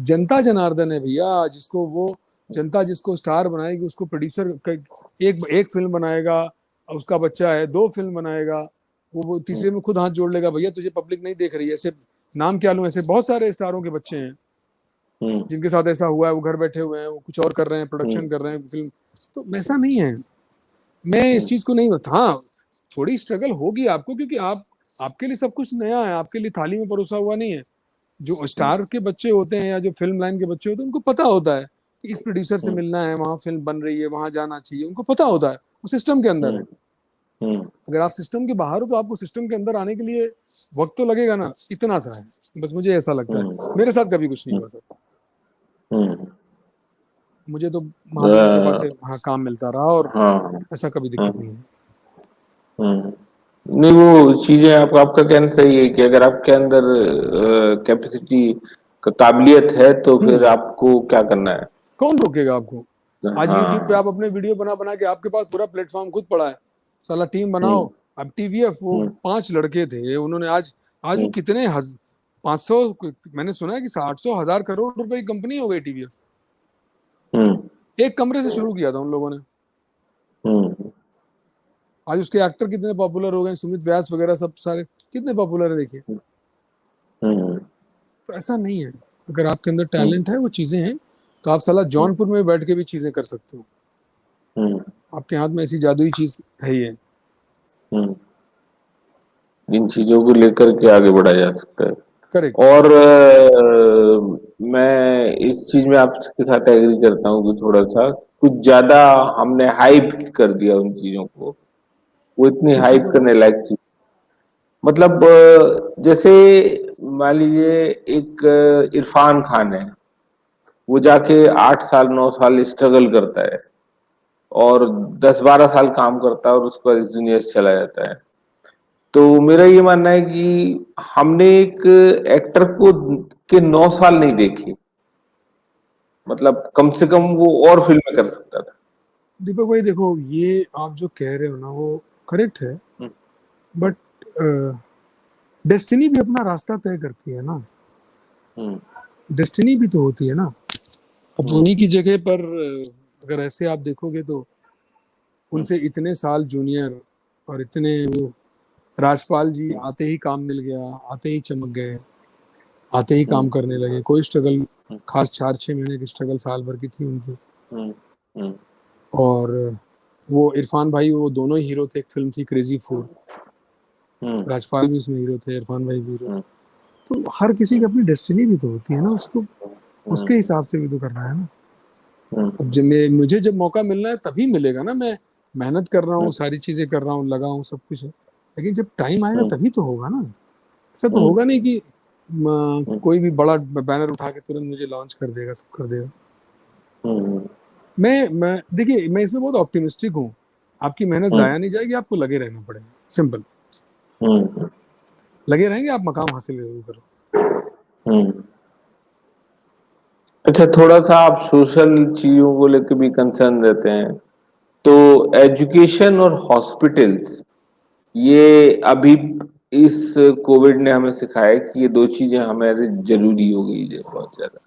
B: जनता जनार्दन है भैया, जिसको वो जनता जिसको स्टार बनाएगी उसको प्रोड्यूसर एक एक फिल्म बनाएगा, उसका बच्चा है, दो फिल्म बनाएगा, वो तीसरे में खुद हाथ जोड़ लेगा, भैया तुझे पब्लिक नहीं देख रही है। ऐसे नाम क्या लूं, ऐसे बहुत सारे स्टारों के बच्चे हैं जिनके साथ ऐसा हुआ है, वो घर बैठे हुए हैं, वो कुछ और कर रहे हैं, प्रोडक्शन कर रहे हैं फिल्म। तो ऐसा नहीं है, मैं इस चीज को नहीं बता। हाँ, थोड़ी स्ट्रगल होगी आपको, क्योंकि आपके लिए सब कुछ नया है, आपके लिए थाली में परोसा हुआ नहीं है। जो स्टार के बच्चे होते हैं या जो फिल्म लाइन के बच्चे होते हैं उनको पता होता है कि इस प्रोड्यूसर से मिलना है, वहां फिल्म बन रही है, वहां जाना चाहिए, उनको पता होता है, वो सिस्टम के अंदर है। अगर आप सिस्टम के बाहर हो तो आपको सिस्टम के अंदर आने के लिए वक्त तो लगेगा ना, इतना सा है बस, मुझे ऐसा लगता है। मेरे साथ कभी कुछ नहीं हुआ था, मुझे तो महादेव की कृपा से हाँ काम मिलता रहा, और ऐसा कभी दिक्कत नहीं है।
A: नहीं, वो चीजें आपका कहना सही है कि अगर आपके अंदर कैपेसिटी काबिलियत है तो फिर आपको क्या करना है।
B: कौन रोकेगा आपको। आज यूट्यूब पे
A: हाँ।
B: आप अपने वीडियो बना बना के, आपके पास पूरा प्लेटफॉर्म खुद पड़ा है, साला टीम बनाओ। अब टीवीएफ वो 5 लड़के थे, उन्होंने आज आज वो कितने 500, मैंने सुना है कि 800 हजार करोड़ रुपए की कंपनी हो गई टीवीएफ। एक कमरे से शुरू किया था उन लोगों ने। आज उसके एक्टर कितने पॉपुलर हो गए, सुमित व्यास वगैरह सब सारे कितने पॉपुलर है देखिए। तो ऐसा नहीं है, अगर आपके अंदर टैलेंट है, वो चीजें हैं, तो आप साला जौनपुर में बैठ के भी चीजें कर सकते हो। आपके हाथ में ऐसी जादुई चीज है ये।
A: इन चीजों को लेकर के आगे बढ़ा जा सकता है।
B: करेक्ट।
A: और मैं इस चीज में आपके साथ एग्री करता हूँ कि थोड़ा सा कुछ ज्यादा हमने हाइप कर दिया उन चीजों को, वो इतनी
B: किस
A: हाइप
B: चीजों को।
A: करने लायक चीज। मतलब जैसे मान लीजिए एक इरफान खान है, वो जाके 8 साल 9 साल स्ट्रगल करता है और 10 12 साल काम करता है और उसके बाद इस दुनिया से चला जाता है। तो मेरा ये मानना है कि हमने एक एक्टर को के 9 साल नहीं देखे, मतलब कम से कम वो और फिल्में कर सकता था।
B: दीपक भाई देखो, ये आप जो कह रहे हो ना वो करेक्ट है, बट डेस्टिनी भी अपना रास्ता तय करती है ना। डेस्टिनी भी तो होती है ना। अब उन्हीं की जगह पर अगर ऐसे आप देखोगे तो उनसे इतने साल जूनियर और इतने वो राजपाल जी आते ही काम मिल गया, आते ही चमक गए, आते ही काम करने लगे, कोई स्ट्रगल खास 4-6 महीने की स्ट्रगल साल भर की थी उनकी। और वो इरफान भाई, वो दोनों ही हीरो थे, एक फिल्म थी क्रेजी 4, राजपाल भी उसमें हीरो थे, इरफान भाई भी हीरो। तो हर किसी की अपनी डेस्टिनी भी तो होती है ना, उसको उसके हिसाब से भी तो करना है ना। अब मुझे जब मौका मिलना है तभी मिलेगा ना, मैं मेहनत कर रहा हूँ, सारी चीजें कर रहा हूँ, लगा हूँ, सब कुछ है, लेकिन जब टाइम आएगा तभी तो होगा ना। ऐसा तो होगा नहीं कि कोई भी बड़ा बैनर उठा के तुरंत मुझे लॉन्च कर देगा, सब कर देगा। मैं देखिए, मैं इसमें बहुत ऑप्टिमिस्टिक हूँ। आपकी मेहनत जाया नहीं जाएगी, आपको लगे रहना पड़ेगा, सिंपल। लगे रहेंगे, आप मकाम हासिल जरूर करो।
A: अच्छा, थोड़ा सा आप सोशल चीजों को लेकर भी कंसर्न रहते हैं, तो एजुकेशन और हॉस्पिटल्स, ये अभी इस कोविड ने हमें सिखाया कि ये दो चीजें हमारे जरूरी हो गई है बहुत ज्यादा।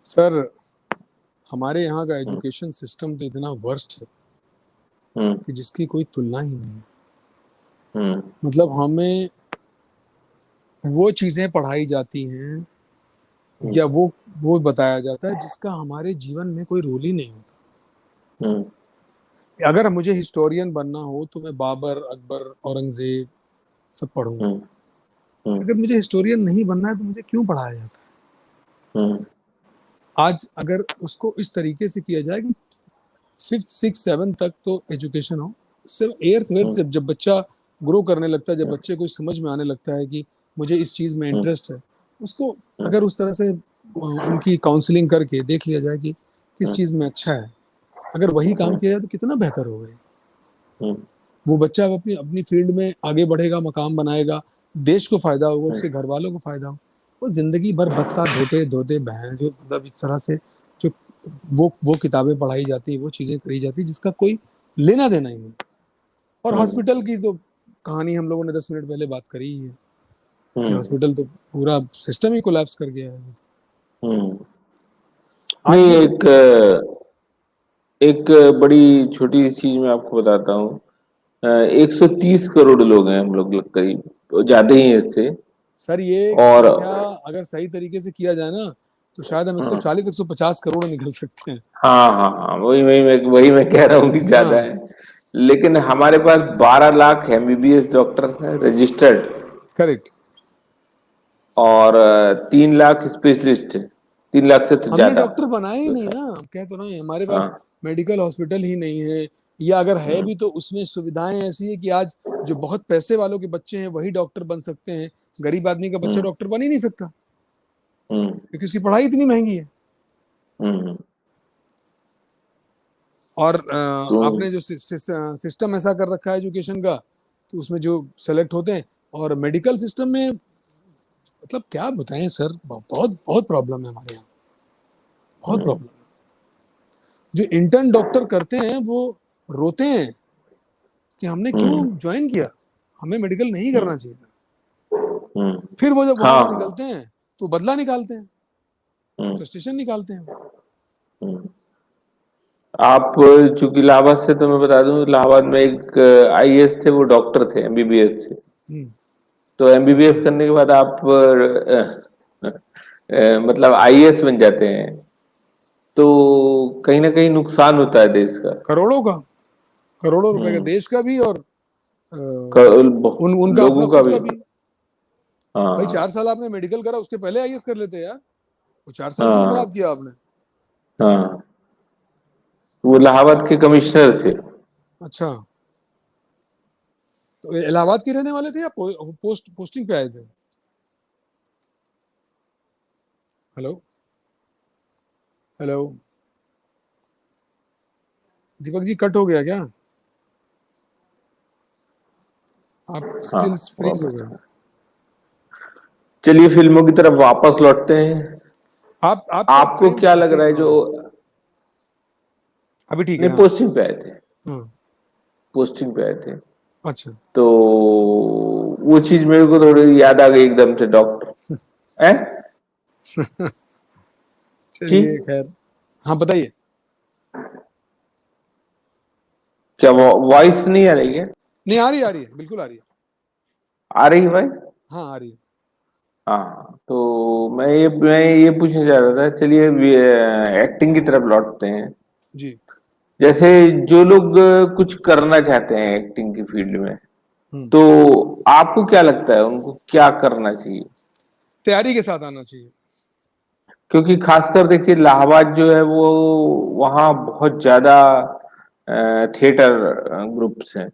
B: सर, हमारे यहाँ का एजुकेशन सिस्टम तो इतना वर्स्ट है कि जिसकी कोई तुलना ही नहीं है। मतलब हमें वो चीजें पढ़ाई जाती हैं या वो बताया जाता है जिसका हमारे जीवन में कोई रोल ही नहीं होता। अगर मुझे हिस्टोरियन बनना हो तो मैं बाबर, अकबर, औरंगजेब सब पढ़ूंगा।
A: हम्म। हम्म।
B: अगर मुझे हिस्टोरियन नहीं बनना है तो मुझे क्यों पढ़ाया जाता
A: हम्म।
B: है? आज अगर उसको इस तरीके से किया जाए कि फिफ्थ सिक्स सेवन तक तो एजुकेशन हो, सिर्फ एट्थ वेथ
A: हम्म।
B: से जब बच्चा ग्रो करने लगता है, जब
A: हम्म।
B: बच्चे को समझ में आने लगता है कि मुझे इस चीज में
A: हम्म।
B: इंटरेस्ट है, उसको
A: हम्म।
B: अगर उस तरह से उनकी काउंसलिंग करके देख लिया जाए कि किस
A: हम्म।
B: चीज में अच्छा है, अगर वही काम
A: हम्म।
B: किया जाए तो कितना बेहतर होगा।
A: हम्म।
B: वो बच्चा अपनी अपनी फील्ड में आगे बढ़ेगा, मकाम बनाएगा, देश को फायदा होगा,
A: हम्म।
B: उसके घर वालों को फायदा होगा। वो जिंदगी भर बस्ता धोते धोते बहन जो मतलब इस तरह से जो वो किताबें पढ़ाई जाती है, वो चीजें करी जाती है जिसका कोई लेना देना ही नहीं। और
A: हम्म।
B: हॉस्पिटल की तो कहानी हम लोगों ने 10 मिनट पहले बात करी ही है कि
A: हम्म।
B: हॉस्पिटल तो पूरा सिस्टम ही कोलैप्स कर गया है।
A: हम्म।
B: आज
A: नहीं,
B: ये
A: एक
B: सिस्टम
A: एक बड़ी छोटी सी चीज मैं आपको बताता हूँ। 130 करोड़ लोग हैं हम लोग करीब, तो ज्यादा ही है इससे।
B: सर ये
A: और
B: संख्या अगर सही तरीके से किया जाए ना तो शायद हम 140 150 करोड़ निकल सकते हैं।
A: हाँ हाँ हाँ, वही मैं कह रहा हूँ कि ज्यादा
B: हाँ,
A: है। लेकिन हमारे पास 12 लाख एमबीबीएस डॉक्टर्स हैं रजिस्टर्ड,
B: करेक्ट।
A: और 3 लाख स्पेशलिस्ट, 3 लाख से तो
B: हमने
A: ज्यादा।
B: डॉक्टर बनाए ही
A: तो
B: नहीं ना, कह तो रहे हैं हमारे पास
A: हाँ।
B: मेडिकल हॉस्पिटल ही नहीं है, या अगर है
A: हम्म।
B: भी तो उसमें सुविधाएं ऐसी है कि आज जो बहुत पैसे वालों के बच्चे हैं वही डॉक्टर बन सकते हैं, गरीब आदमी का बच्चा
A: हम्म।
B: डॉक्टर बन ही नहीं सकता
A: हम्म।
B: क्योंकि उसकी पढ़ाई इतनी महंगी है।
A: हम्म।
B: और
A: तो
B: आपने जो सिस्टम ऐसा कर रखा है एजुकेशन का कि उसमें जो सेलेक्ट होते हैं, और मेडिकल सिस्टम में मतलब क्या बताएं सर, बहुत बहुत प्रॉब्लम है हमारे यहाँ, बहुत
A: हम्म।
B: प्रॉब्लम। जो इंटर्न डॉक्टर करते हैं वो रोते हैं कि हमने क्यों
A: हम्म।
B: ज्वाइन किया, हमें मेडिकल नहीं
A: हम्म।
B: करना चाहिए।
A: हम्म।
B: फिर वो जब वहां
A: हाँ
B: से
A: हाँ।
B: निकलते हैं तो बदला निकालते हैं,
A: हम्म।
B: फ्रस्ट्रेशन निकालते हैं।
A: हम्म। आप चूंकि इलाहाबाद से, तो मैं बता दूं इलाहाबाद में एक आईएएस थे, वो डॉक्टर थे एमबीबीएस से।
B: हम्म।
A: तो
B: अच्छा।
A: एमबीबीएस करने के बाद आप मतलब आईएएस बन जाते हैं, तो कहीं ना कहीं नुकसान होता है देश का।
B: करोड़ों का, करोड़ों रुपए का
A: हम्म।
B: देश का भी, और उनका अपना
A: लोगों का
B: खुद
A: भी।
B: का भी। भाई
A: हाँ
B: 4 साल आपने मेडिकल करा, उसके पहले आईएएस कर लेते यार, वो 4 साल क्यों
A: हाँ
B: खराब किया आपने?
A: हाँ। वो इलाहाबाद के कमिश्नर थे।
B: अच्छा, तो इलाहाबाद के रहने वाले थे या पोस्टिंग पे आए थे? Hello, hello, Deepak ji cut हो गया क्या? आप
A: हाँ,
B: स्टिल फ्रीज हो
A: वापस।
B: गए।
A: चलिए फिल्मों की तरफ वापस लौटते हैं।
B: आपका
A: आपको
B: फ्रेम
A: क्या लग
B: फिट
A: रहा है
B: कहाँ
A: जो,
B: है? अभी ठीक है,
A: नहीं,
B: हाँ।
A: पोस्टिंग पे आए थे,
B: हाँ।
A: पोस्टिंग पे आए थे,
B: अच्छा।
A: तो वो चीज मेरे को थोड़ी याद आ गई एकदम से, डॉक्टर है जी।
B: चलिए खैर, हाँ बताइए।
A: क्या वो वॉइस नहीं आ रही है?
B: नहीं, आ रही है, बिल्कुल आ रही है।
A: आ रही है भाई?
B: हाँ आ रही है।
A: हाँ, तो मैं ये पूछना चाह रहा था। चलिए एक्टिंग की तरफ लौटते हैं।
B: जी।
A: जैसे जो लोग कुछ करना चाहते हैं एक्टिंग की फील्ड में,
B: हम्म।
A: तो आपको क्या लगता है उनको क्या करना चाहिए?
B: तैयारी के साथ आना चाहिए।
A: क्योंकि खासकर देखिए इलाहाबाद जो है वो, वहाँ बहुत ज्यादा थिएटर ग्रुप्स हैं,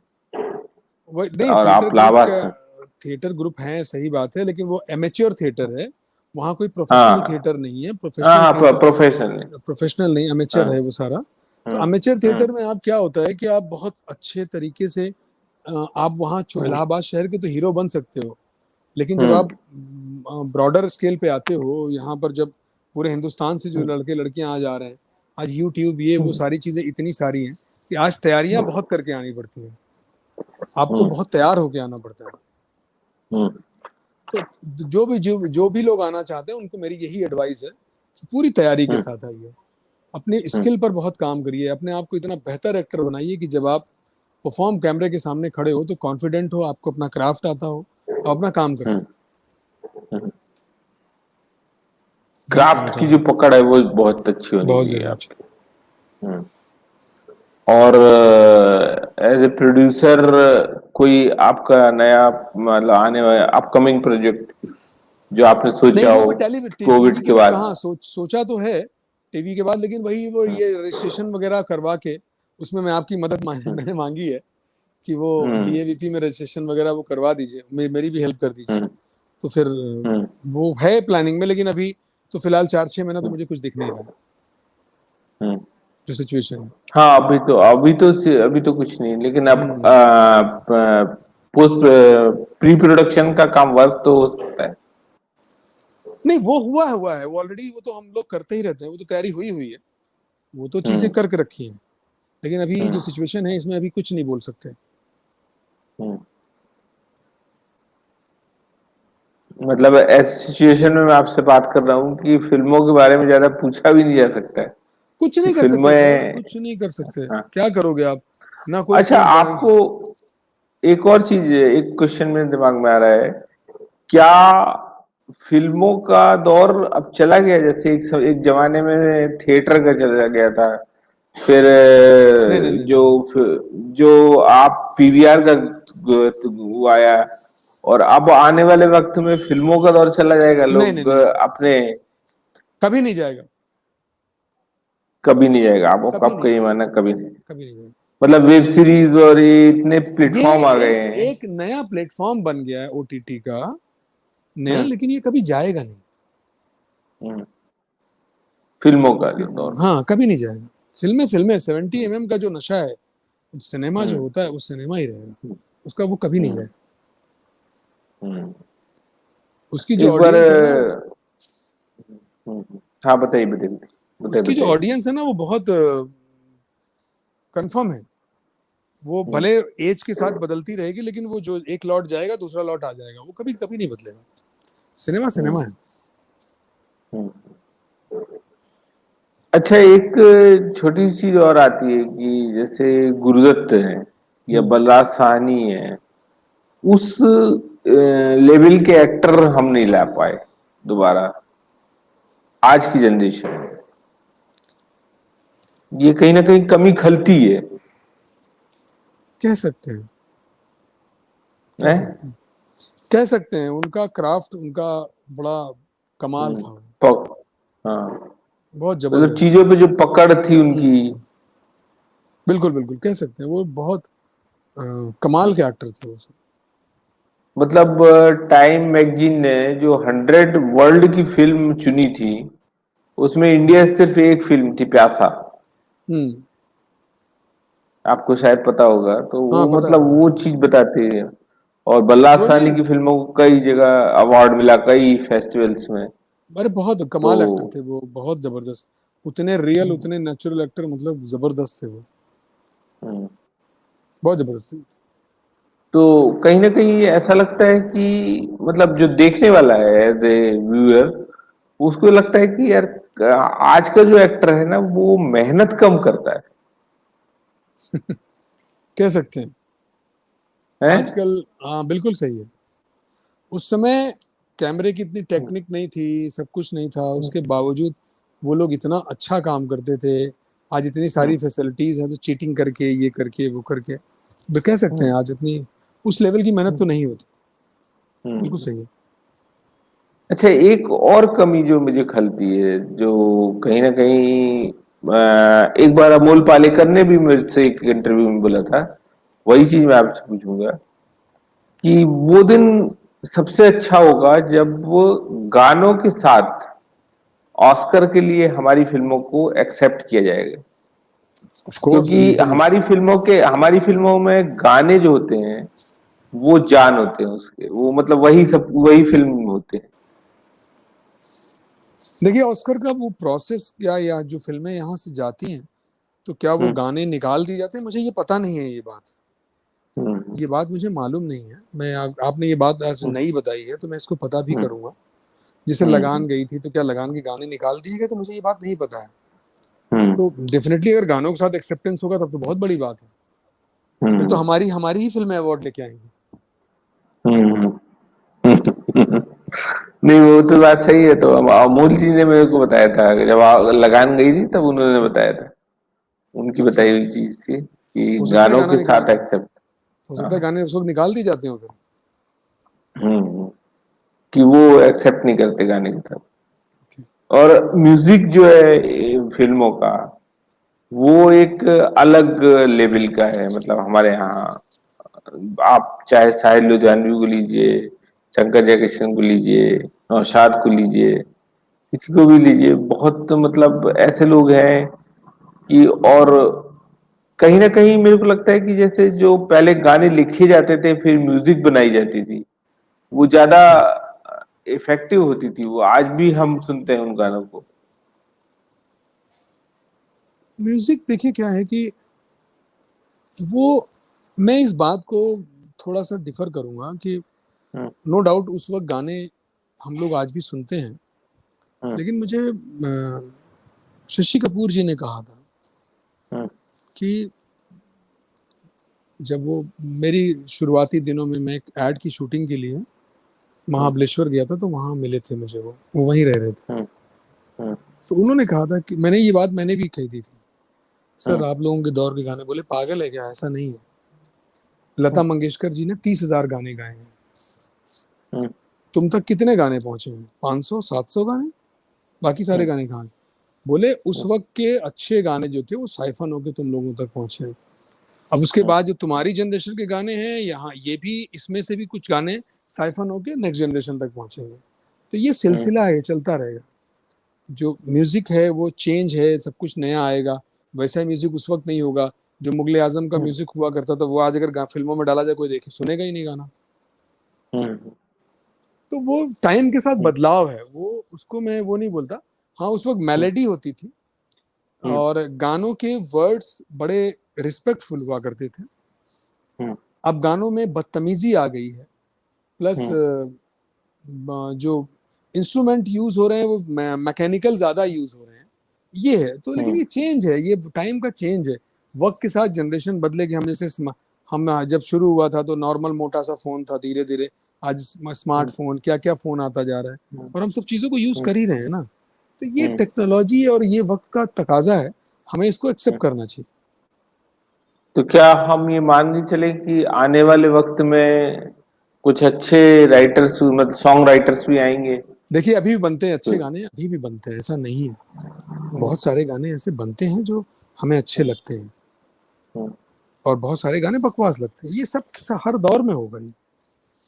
B: वही नहीं,
A: और
B: थिएटर
A: आप
B: ग्रुप
A: इलाहाबाद
B: का,
A: से।
B: थिएटर ग्रुप है सही बात है, लेकिन वो एमेच्योर थिएटर है, वहाँ कोई प्रोफेशनल
A: हाँ
B: थिएटर नहीं है।
A: हाँ
B: प्रोफेशनल
A: हाँ,
B: थिएटर,
A: प्रोफेशनल है।
B: प्रोफेशनल नहीं, अमेचर
A: हाँ।
B: है वो सारा। तो
A: हम्म।
B: अमेचर थिएटर
A: हम्म।
B: में आप क्या होता है कि आप बहुत अच्छे तरीके से आप वहाँ
A: हम्म।
B: इलाहाबाद शहर के तो हीरो बन सकते हो, लेकिन जब
A: हम्म।
B: आप ब्रॉडर स्केल पे आते हो, यहाँ पर जब पूरे हिंदुस्तान से जो लड़के लड़कियां आ जा रहे हैं, आज यूट्यूब ये वो
A: हम्म।
B: सारी चीजें इतनी सारी हैं कि आज तैयारियां बहुत करके आनी पड़ती हैं, आपको
A: हम्म।
B: बहुत तैयार होके आना पड़ता है।
A: हम्म।
B: तो जो भी लोग आना चाहते हैं उनको मेरी यही एडवाइस है कि पूरी तैयारी के
A: हम्म।
B: साथ आइए, अपने
A: हम्म।
B: स्किल पर बहुत काम करिए, अपने आप को इतना बेहतर एक्टर बनाइए कि जब आप परफॉर्म कैमरे के सामने खड़े हो तो कॉन्फिडेंट हो, आपको अपना क्राफ्ट आता हो, आप अपना काम कर
A: हम्म।
B: सको।
A: हम्म।
B: यही कहना
A: क्राफ्ट की
B: चाह
A: जो
B: रहा हूँ।
A: पकड़ है वो बहुत अच्छी होनी
B: बहुत
A: चाहिए
B: जरूरी
A: आपकी। हम्म। और एज ए प्रोड्यूसर कोई आपका नया मतलब आने वाला अपकमिंग प्रोजेक्ट जो आपने
B: नहीं,
A: सोचा
B: वो
A: हो
B: भी टीवी
A: कोविड
B: के
A: के
B: बाद,
A: बाद?
B: हाँ सोचा तो है टीवी के बाद, लेकिन वही वो
A: हम्म,
B: ये रजिस्ट्रेशन वगैरह करवा के, उसमें मैं आपकी मदद
A: हम्म,
B: मैंने मांगी है कि वो
A: हम्म,
B: डीएवीपी में रजिस्ट्रेशन वगैरह वो करवा दीजिए, मेरी भी हेल्प कर दीजिए।
A: हम्म,
B: तो फिर
A: हम्म,
B: वो है प्लानिंग में, लेकिन अभी तो फिलहाल 4-6 महीना तो
A: हम्म,
B: मुझे कुछ दिख नहीं रहा है,
A: हम्म।
B: जो सिचुएशन है।
A: हाँ, अभी तो कुछ नहीं, लेकिन अब
B: हम्म।
A: पोस्ट प्री प्रोडक्शन का काम वर्क तो हो सकता है।
B: नहीं, वो हुआ है वो ऑलरेडी, वो तो हम लोग करते ही रहते हैं, वो तो तैयारी हुई हुई है, वो तो चीजें
A: हम्म,
B: करके रखी हैं। लेकिन अभी जो
A: हम्म,
B: सिचुएशन है इसमें अभी कुछ नहीं बोल सकते।
A: हम्म। मतलब ऐसी सिचुएशन में मैं आपसे बात कर रहा हूँ कि फिल्मों के बारे में ज्यादा पूछा भी नहीं जा सकता है
B: कुछ
A: कि
B: नहीं कर सकते सर,
A: फिल्में।
B: कुछ नहीं कर सकते।
A: हाँ।
B: क्या करोगे आप? ना कोई
A: अच्छा,
B: फिल्म बने।
A: आपको एक और चीज, एक क्वेश्चन मेरे दिमाग में आ रहा है। क्या फिल्मों का दौर अब चला गया? जैसे एक जमाने में थिएटर का चला गया था, फिर
B: नहीं नहीं नहीं
A: जो
B: नहीं।
A: जो आप पीवीआर का वो आया, और अब आने वाले वक्त में फिल्मों का दौर चला जाएगा।
B: नहीं नहीं
A: लोग
B: नहीं,
A: अपने
B: कभी नहीं जाएगा।
A: कभी नहीं जाएगा, आपको
B: कभी
A: कब
B: नहीं
A: कहीं
B: जाएगा।
A: माना कभी नहीं?
B: कभी नहीं जाएगा।
A: मतलब वेब सीरीज और ये इतने
B: ये
A: प्लेटफॉर्म आ गए
B: एक
A: हैं।
B: एक नया प्लेटफॉर्म बन गया है ओटीटी का, नया,
A: हम्म,
B: लेकिन ये कभी जाएगा नहीं।
A: हम्म। फिल्मों का जो दौर।
B: हाँ, कभी नहीं जाएगा। फिल्में फिल्में 70 का जो नशा है, सिनेमा जो
A: हम्म,
B: होता है वो सिनेमा ही रहेगा, उसका वो कभी नहीं
A: हम्म,
B: जाएगा।
A: हम्म।
B: उसकी जो
A: एक बार
B: ऑडियंस है ना,
A: हाँ, बताइए बताइए बताइए
B: उसकी जो
A: बताइए।
B: ऑडियंस है ना वो बहुत कंफर्म है। वो
A: हम्म,
B: भले एज के साथ बदलती रहेगी, लेकिन वो जो एक लौट जाएगा दूसरा लौट आ जाएगा, वो कभी कभी नहीं बदलेगा। सिनेमा
A: हम्म,
B: सिनेमा है।
A: हम्म। अच्छा, एक छोटी सी चीज और आती है कि जैसे गुरुदत्त है या
B: हम्म।
A: बलराज साहनी है, उस लेवल के एक्टर हम नहीं ला पाए दोबारा आज की जनरेशन में। ये कहीं ना कहीं कमी खलती है।
B: कह सकते हैं, कह
A: हैं?
B: सकते हैं, कह सकते हैं, उनका क्राफ्ट, उनका बड़ा कमाल
A: हम्म,
B: था,
A: हाँ।
B: बहुत
A: मतलब
B: जबरदस्त।
A: चीजों पे जो पकड़ थी उनकी।
B: हम्म। बिल्कुल बिल्कुल कह सकते हैं, वो बहुत कमाल के एक्टर थे वो सब।
A: मतलब टाइम मैगजीन ने जो 100 वर्ल्ड की फिल्म चुनी थी, उसमें इंडिया से सिर्फ एक फिल्म थी, प्यासा।
B: हम्म।
A: आपको शायद पता होगा, तो
B: हाँ,
A: वो
B: पता है
A: मतलब
B: पता
A: वो
B: है।
A: चीज बताती है। और बल्लाज
B: वो
A: साहनी
B: नहीं,
A: की फिल्मों को कई जगह अवार्ड मिला, कई फेस्टिवल्स में।
B: अरे बहुत
A: तो
B: कमाल एक्टर थे वो, बहुत जबरदस्त। उतने रियल, उतने नेचुरल एक्टर, मतलब जबरदस्त थे वो,
A: हम्म,
B: बहुत जबरदस्त थे।
A: तो कहीं ना कहीं ऐसा लगता है कि मतलब जो देखने वाला है एज ए व्यूअर, उसको लगता है कि यार आज का जो एक्टर है ना वो मेहनत कम करता
B: कह सकते हैं।
A: है।
B: आजकल, हाँ बिल्कुल सही है। उस समय कैमरे की इतनी टेक्निक नहीं थी, सब कुछ नहीं था, उसके बावजूद वो लोग इतना अच्छा काम करते थे। आज इतनी सारी फैसिलिटीज हैं, तो चीटिंग करके, ये करके, वो करके, तो कह सकते हैं आज इतनी उस लेवल की मेहनत तो नहीं होती। बिल्कुल
A: हम्म।
B: सही है।
A: अच्छा, एक और कमी जो मुझे खलती है, जो कहीं ना कहीं एक बार अमोल पालेकर ने भी मुझसे एक इंटरव्यू में बोला था, वही चीज मैं आपसे पूछूंगा कि वो दिन सबसे अच्छा होगा जब वो गानों के साथ ऑस्कर के लिए हमारी फिल्मों को एक्सेप्ट किया जाएगा।
B: ऑफ कोर्स,
A: क्योंकि
B: बिल्कुल।
A: हमारी फिल्मों में गाने जो होते हैं वो जान होते हैं उसके, वो मतलब वही फिल्म होते हैं।
B: देखिए, ऑस्कर का वो प्रोसेस, या जो फिल्में यहाँ से जाती हैं, तो क्या वो
A: हम्म,
B: गाने निकाल दिए जाते हैं? मुझे ये पता नहीं है,
A: हम्म,
B: ये बात मुझे मालूम नहीं है। आपने ये बात आज
A: हम्म,
B: नई बताई है, तो मैं इसको पता भी
A: हम्म,
B: करूंगा। जैसे
A: हम्म,
B: लगान गई थी, तो क्या लगान के गाने निकाल दिए गए? तो मुझे ये बात नहीं पता है।
A: हम्म,
B: तो डेफिनेटली अगर गानों के साथ एक्सेप्टेंस होगा तब तो बहुत बड़ी बात है। फिर तो
A: हम्म,
B: हमारी हमारी ही फिल्में अवार्ड लेके आएंगी।
A: हम्म, नहीं, वो तो बात सही है। तो अमूल जी ने मेरे को बताया था कि जब लगान गई थी तब उन्होंने बताया था। उनकी
B: अच्छा,
A: बताई हुई चीज थी कि
B: हो सकता है
A: गानों
B: गाना
A: के
B: निकाल,
A: साथ एक्सेप्ट।
B: हो सकता है
A: हाँ।
B: गाने उस वक्त निकाल दिए जाते हो फिर।
A: हम्म। कि वो एक्सेप्ट नहीं करते गाने के साथ।
B: Okay.
A: और म्यूजिक जो है फिल्मों का, वो एक अलग लेवल का है। मतलब हमारे यहाँ आप चाहे साहिर लुधियानवी को लीजिए, शंकर जयकिशन को लीजिए, नौशाद को लीजिए, किसी को भी लीजिए, बहुत मतलब ऐसे लोग हैं कि, और कहीं ना कहीं मेरे को लगता है कि जैसे जो पहले गाने लिखे जाते थे फिर म्यूजिक बनाई जाती थी, वो ज्यादा इफेक्टिव होती थी। वो आज भी हम सुनते हैं उन गानों को।
B: म्यूजिक देखिए क्या है कि वो, मैं इस बात को थोड़ा सा डिफर करूंगा कि
A: हम्म।
B: नो डाउट उस वक्त गाने हम लोग आज भी सुनते हैं,
A: हम्म।
B: लेकिन मुझे शशि कपूर जी ने कहा था
A: हम्म।
B: कि जब वो, मेरी शुरुआती दिनों में मैं एक एड की शूटिंग के लिए
A: हम्म।
B: महाबलेश्वर गया था, तो वहां मिले थे मुझे, वो वहीं रह रहे थे।
A: हम्म। हम्म।
B: तो उन्होंने कहा था कि मैंने ये बात मैंने भी कही दी थी, सर
A: हम्म।
B: आप लोगों के दौर के गाने, बोले पागल है क्या, ऐसा नहीं है। लता मंगेशकर जी ने 30,000 गाने गाए हैं,
A: हम्म।
B: तुम तक कितने गाने पहुंचे हैं, 500 700 गाने, बाकी सारे
A: हम्म।
B: गाने कहाँ हैं? बोले उस वक्त के अच्छे गाने जो थे वो साइफन होके तुम लोगों तक पहुंचे हैं। अब उसके
A: हम्म।
B: बाद जो तुम्हारी जनरेशन के गाने हैं यहाँ, ये भी इसमें से भी कुछ गाने साइफन होके नेक्स्ट जनरेशन तक पहुंचेंगे। तो ये
A: हम्म।
B: सिलसिला है, चलता रहेगा। जो म्यूजिक है वो चेंज है, सब कुछ नया आएगा। वैसा म्यूजिक उस वक्त नहीं होगा। जो मुगले आजम का
A: हम्म।
B: म्यूजिक हुआ करता था, वो आज अगर फिल्मों में डाला जाए, कोई देखे सुनेगा ही नहीं गाना।
A: हम्म।
B: तो वो टाइम के साथ
A: हम्म।
B: बदलाव है, वो उसको मैं वो नहीं बोलता। हाँ, उस वक्त मेलेडी होती थी
A: हम्म।
B: और गानों के वर्ड्स बड़े रिस्पेक्टफुल हुआ करते थे।
A: हम्म।
B: अब गानों में बदतमीजी आ गई है, प्लस
A: हम्म।
B: जो इंस्ट्रूमेंट यूज हो रहे हैं वो मैकेनिकल ज्यादा यूज हो रहे हैं। ये है तो, लेकिन
A: हम्म।
B: ये चेंज है, ये टाइम का चेंज है। वक्त के साथ जनरेशन बदलेगी। हम जैसे हम जब शुरू हुआ था तो नॉर्मल मोटा सा फोन था, धीरे धीरे आज
A: हम्म।
B: स्मार्टफोन, क्या क्या फोन आता जा रहा है,
A: हम्म।
B: और हम सब चीजों को यूज
A: हम्म।
B: कर ही रहे हैं ना। तो ये
A: हम्म।
B: टेक्नोलॉजी और ये वक्त का तकाजा है, हमें इसको एक्सेप्ट
A: हम्म।
B: करना चाहिए।
A: तो क्या हम ये मान के चले कि आने वाले वक्त में कुछ अच्छे राइटर्स, मतलब सॉन्ग राइटर्स भी आएंगे?
B: देखिए अभी भी बनते हैं अच्छे
A: तो,
B: गाने, अभी भी बनते हैं, ऐसा नहीं है।
A: हम्म।
B: बहुत सारे गाने ऐसे बनते हैं जो हमें अच्छे
A: हम्म।
B: लगते हैं,
A: हम्म।
B: और बहुत सारे गाने बकवास लगते हैं। ये सब हर दौर में होगा ये।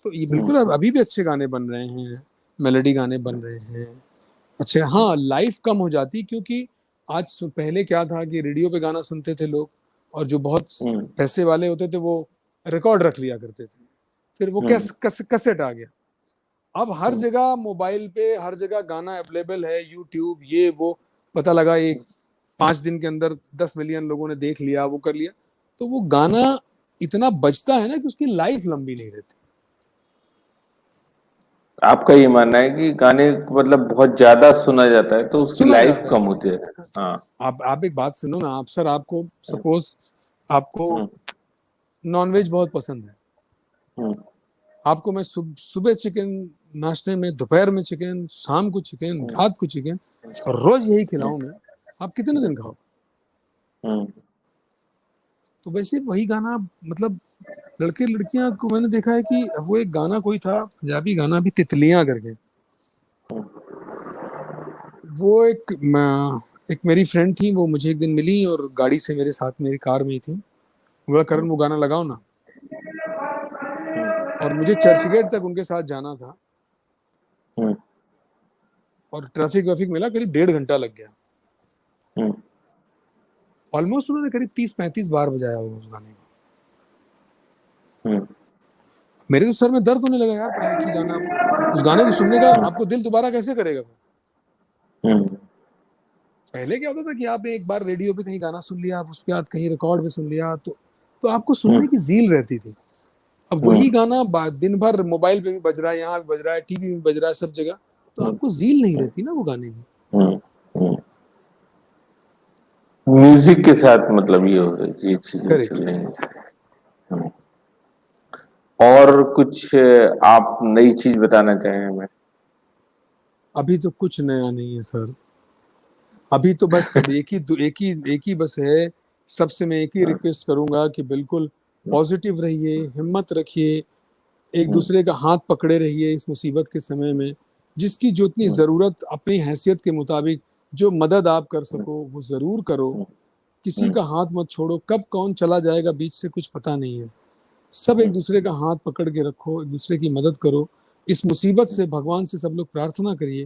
B: तो ये
A: हम्म।
B: बिल्कुल अभी भी अच्छे गाने बन रहे हैं, मेलोडी गाने बन रहे हैं अच्छे। हाँ, लाइफ कम हो जाती, क्योंकि आज पहले क्या था कि रेडियो पे गाना सुनते थे लोग, और जो बहुत
A: हम्म।
B: पैसे वाले होते थे वो रिकॉर्ड रख लिया करते थे। फिर वो
A: हम्म।
B: कैसेट आ गया। अब हर
A: हम्म।
B: जगह मोबाइल पे हर जगह गाना अवेलेबल है, यूट्यूब ये वो, पता लगा एक 5 दिन के अंदर 10 मिलियन लोगों ने देख लिया, वो कर लिया। तो वो गाना इतना बजता है ना कि उसकी लाइफ लंबी नहीं रहती।
A: आपका ये मानना है कि गाने को मतलब बहुत ज्यादा सुना जाता है तो उसकी
B: सुना
A: लाइफ
B: जाता
A: कम
B: है।
A: होती है? हाँ।
B: आप एक बात सुनो ना, आप सर, आपको
A: हम्म।
B: सपोज आपको
A: हम्म।
B: नॉनवेज बहुत पसंद है,
A: हम्म।
B: आपको मैं सुबह चिकन नाश्ते में, दोपहर में चिकन, शाम को चिकन,
A: हम्म।
B: रात को चिकन, और रोज यही
A: हम्म।
B: खिलाऊं मैं, आप कितने दिन खाओ?
A: हम्म।
B: तो वैसे वही गाना, मतलब लड़के लड़कियां को मैंने देखा है कि वो एक गाना कोई था पंजाबी गाना भी, तितलियां करके, वो एक मेरी फ्रेंड थी, वो मुझे एक दिन मिली और गाड़ी से मेरे साथ मेरी कार में ही थी। बोला करण वो गाना लगाओ ना। और मुझे चर्चगेट तक उनके साथ जाना था,
A: हम्म।
B: और ट्रैफिक वैफिक मिला, करीब 1.5 घंटा लग गया।
A: हम्म।
B: ऑलमोस्ट उन्होंने करीब 30-35 बार बजाया वो उस गाने को।
A: हम्म।
B: मेरे तो सर में दर्द होने लगा यार, एक ही गाना, उस गाने को सुनने का आपको दिल दोबारा कैसे करेगा?
A: हम्म।
B: पहले क्या होता था कि आपने एक बार रेडियो पे कहीं गाना सुन लिया, आप उसके बाद कहीं रिकॉर्ड पे सुन लिया, तो आपको
A: हम्म।
B: सुनने की जील रहती थी। अब वही
A: हम्म।
B: गाना दिन भर मोबाइल पे भी बज रहा है, यहाँ भी बज रहा है, टीवी में बज रहा है, सब जगह, तो
A: हम्म।
B: आपको जील नहीं रहती ना वो गाने की।
A: हम्म। हम्म। म्यूजिक के साथ मतलब ये चीजें
B: करेक्ट।
A: चल रही हैं। हम्म। और कुछ आप नई चीज बताना चाहें हमें?
B: अभी तो कुछ नया नहीं है सर। अभी तो बस सब एक ही बस है सबसे मैं एक ही रिक्वेस्ट करूंगा कि बिल्कुल पॉजिटिव रहिए, हिम्मत रखिए, एक दूसरे का हाथ पकड़े रहिए इस मुसीबत के समय में। जिसकी जितनी जरूरत अपनी हैसियत के मुताबिक जो मदद आप कर सको वो जरूर करो। किसी का हाथ मत छोड़ो, कब कौन चला जाएगा बीच से कुछ पता नहीं है। सब एक दूसरे का हाथ पकड़ के रखो, एक दूसरे की मदद करो। इस मुसीबत से भगवान से सब लोग प्रार्थना करिए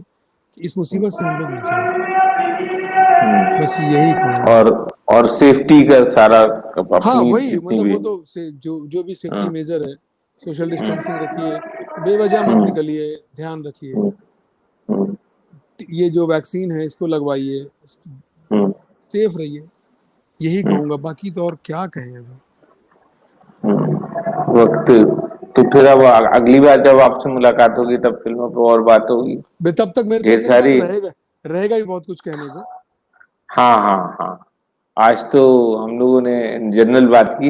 B: कि इस मुसीबत से हम लोग निकलें। बस यही कहूंगा।
A: और सेफ्टी का सारा
B: हाँ
A: अपनी
B: वही,
A: जितनी
B: मतलब
A: भी।
B: वो तो से जो भी सेफ्टी
A: हाँ,
B: मेजर है, सोशल डिस्टेंसिंग रखिए, बेवजह मत
A: हम्म,
B: निकलिए, ध्यान रखिए।
A: हम्म, हम्म,
B: ये जो वैक्सीन है इसको लगवाइए,
A: हम्म,
B: सेफ रहिए, यही
A: हम्म,
B: कहूंगा। बाकी तो और क्या कहें अभी।
A: वक्त तो फिर अब अगली बार जब आपसे मुलाकात होगी तब फिल्मों पे और बात होगी
B: तब तक
A: ढेर
B: मेरे पास
A: सारी।
B: रहेगा ही बहुत कुछ कहने को।
A: हाँ हाँ हाँ, आज तो हम लोगों ने जनरल बात की।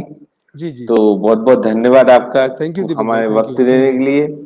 B: जी जी।
A: तो बहुत बहुत धन्यवाद आपका
B: थैंक यू दीपक भाई,
A: हमारे
B: थैंक
A: वक्त
B: यू, थैंक
A: देने
B: यू।
A: के लिए।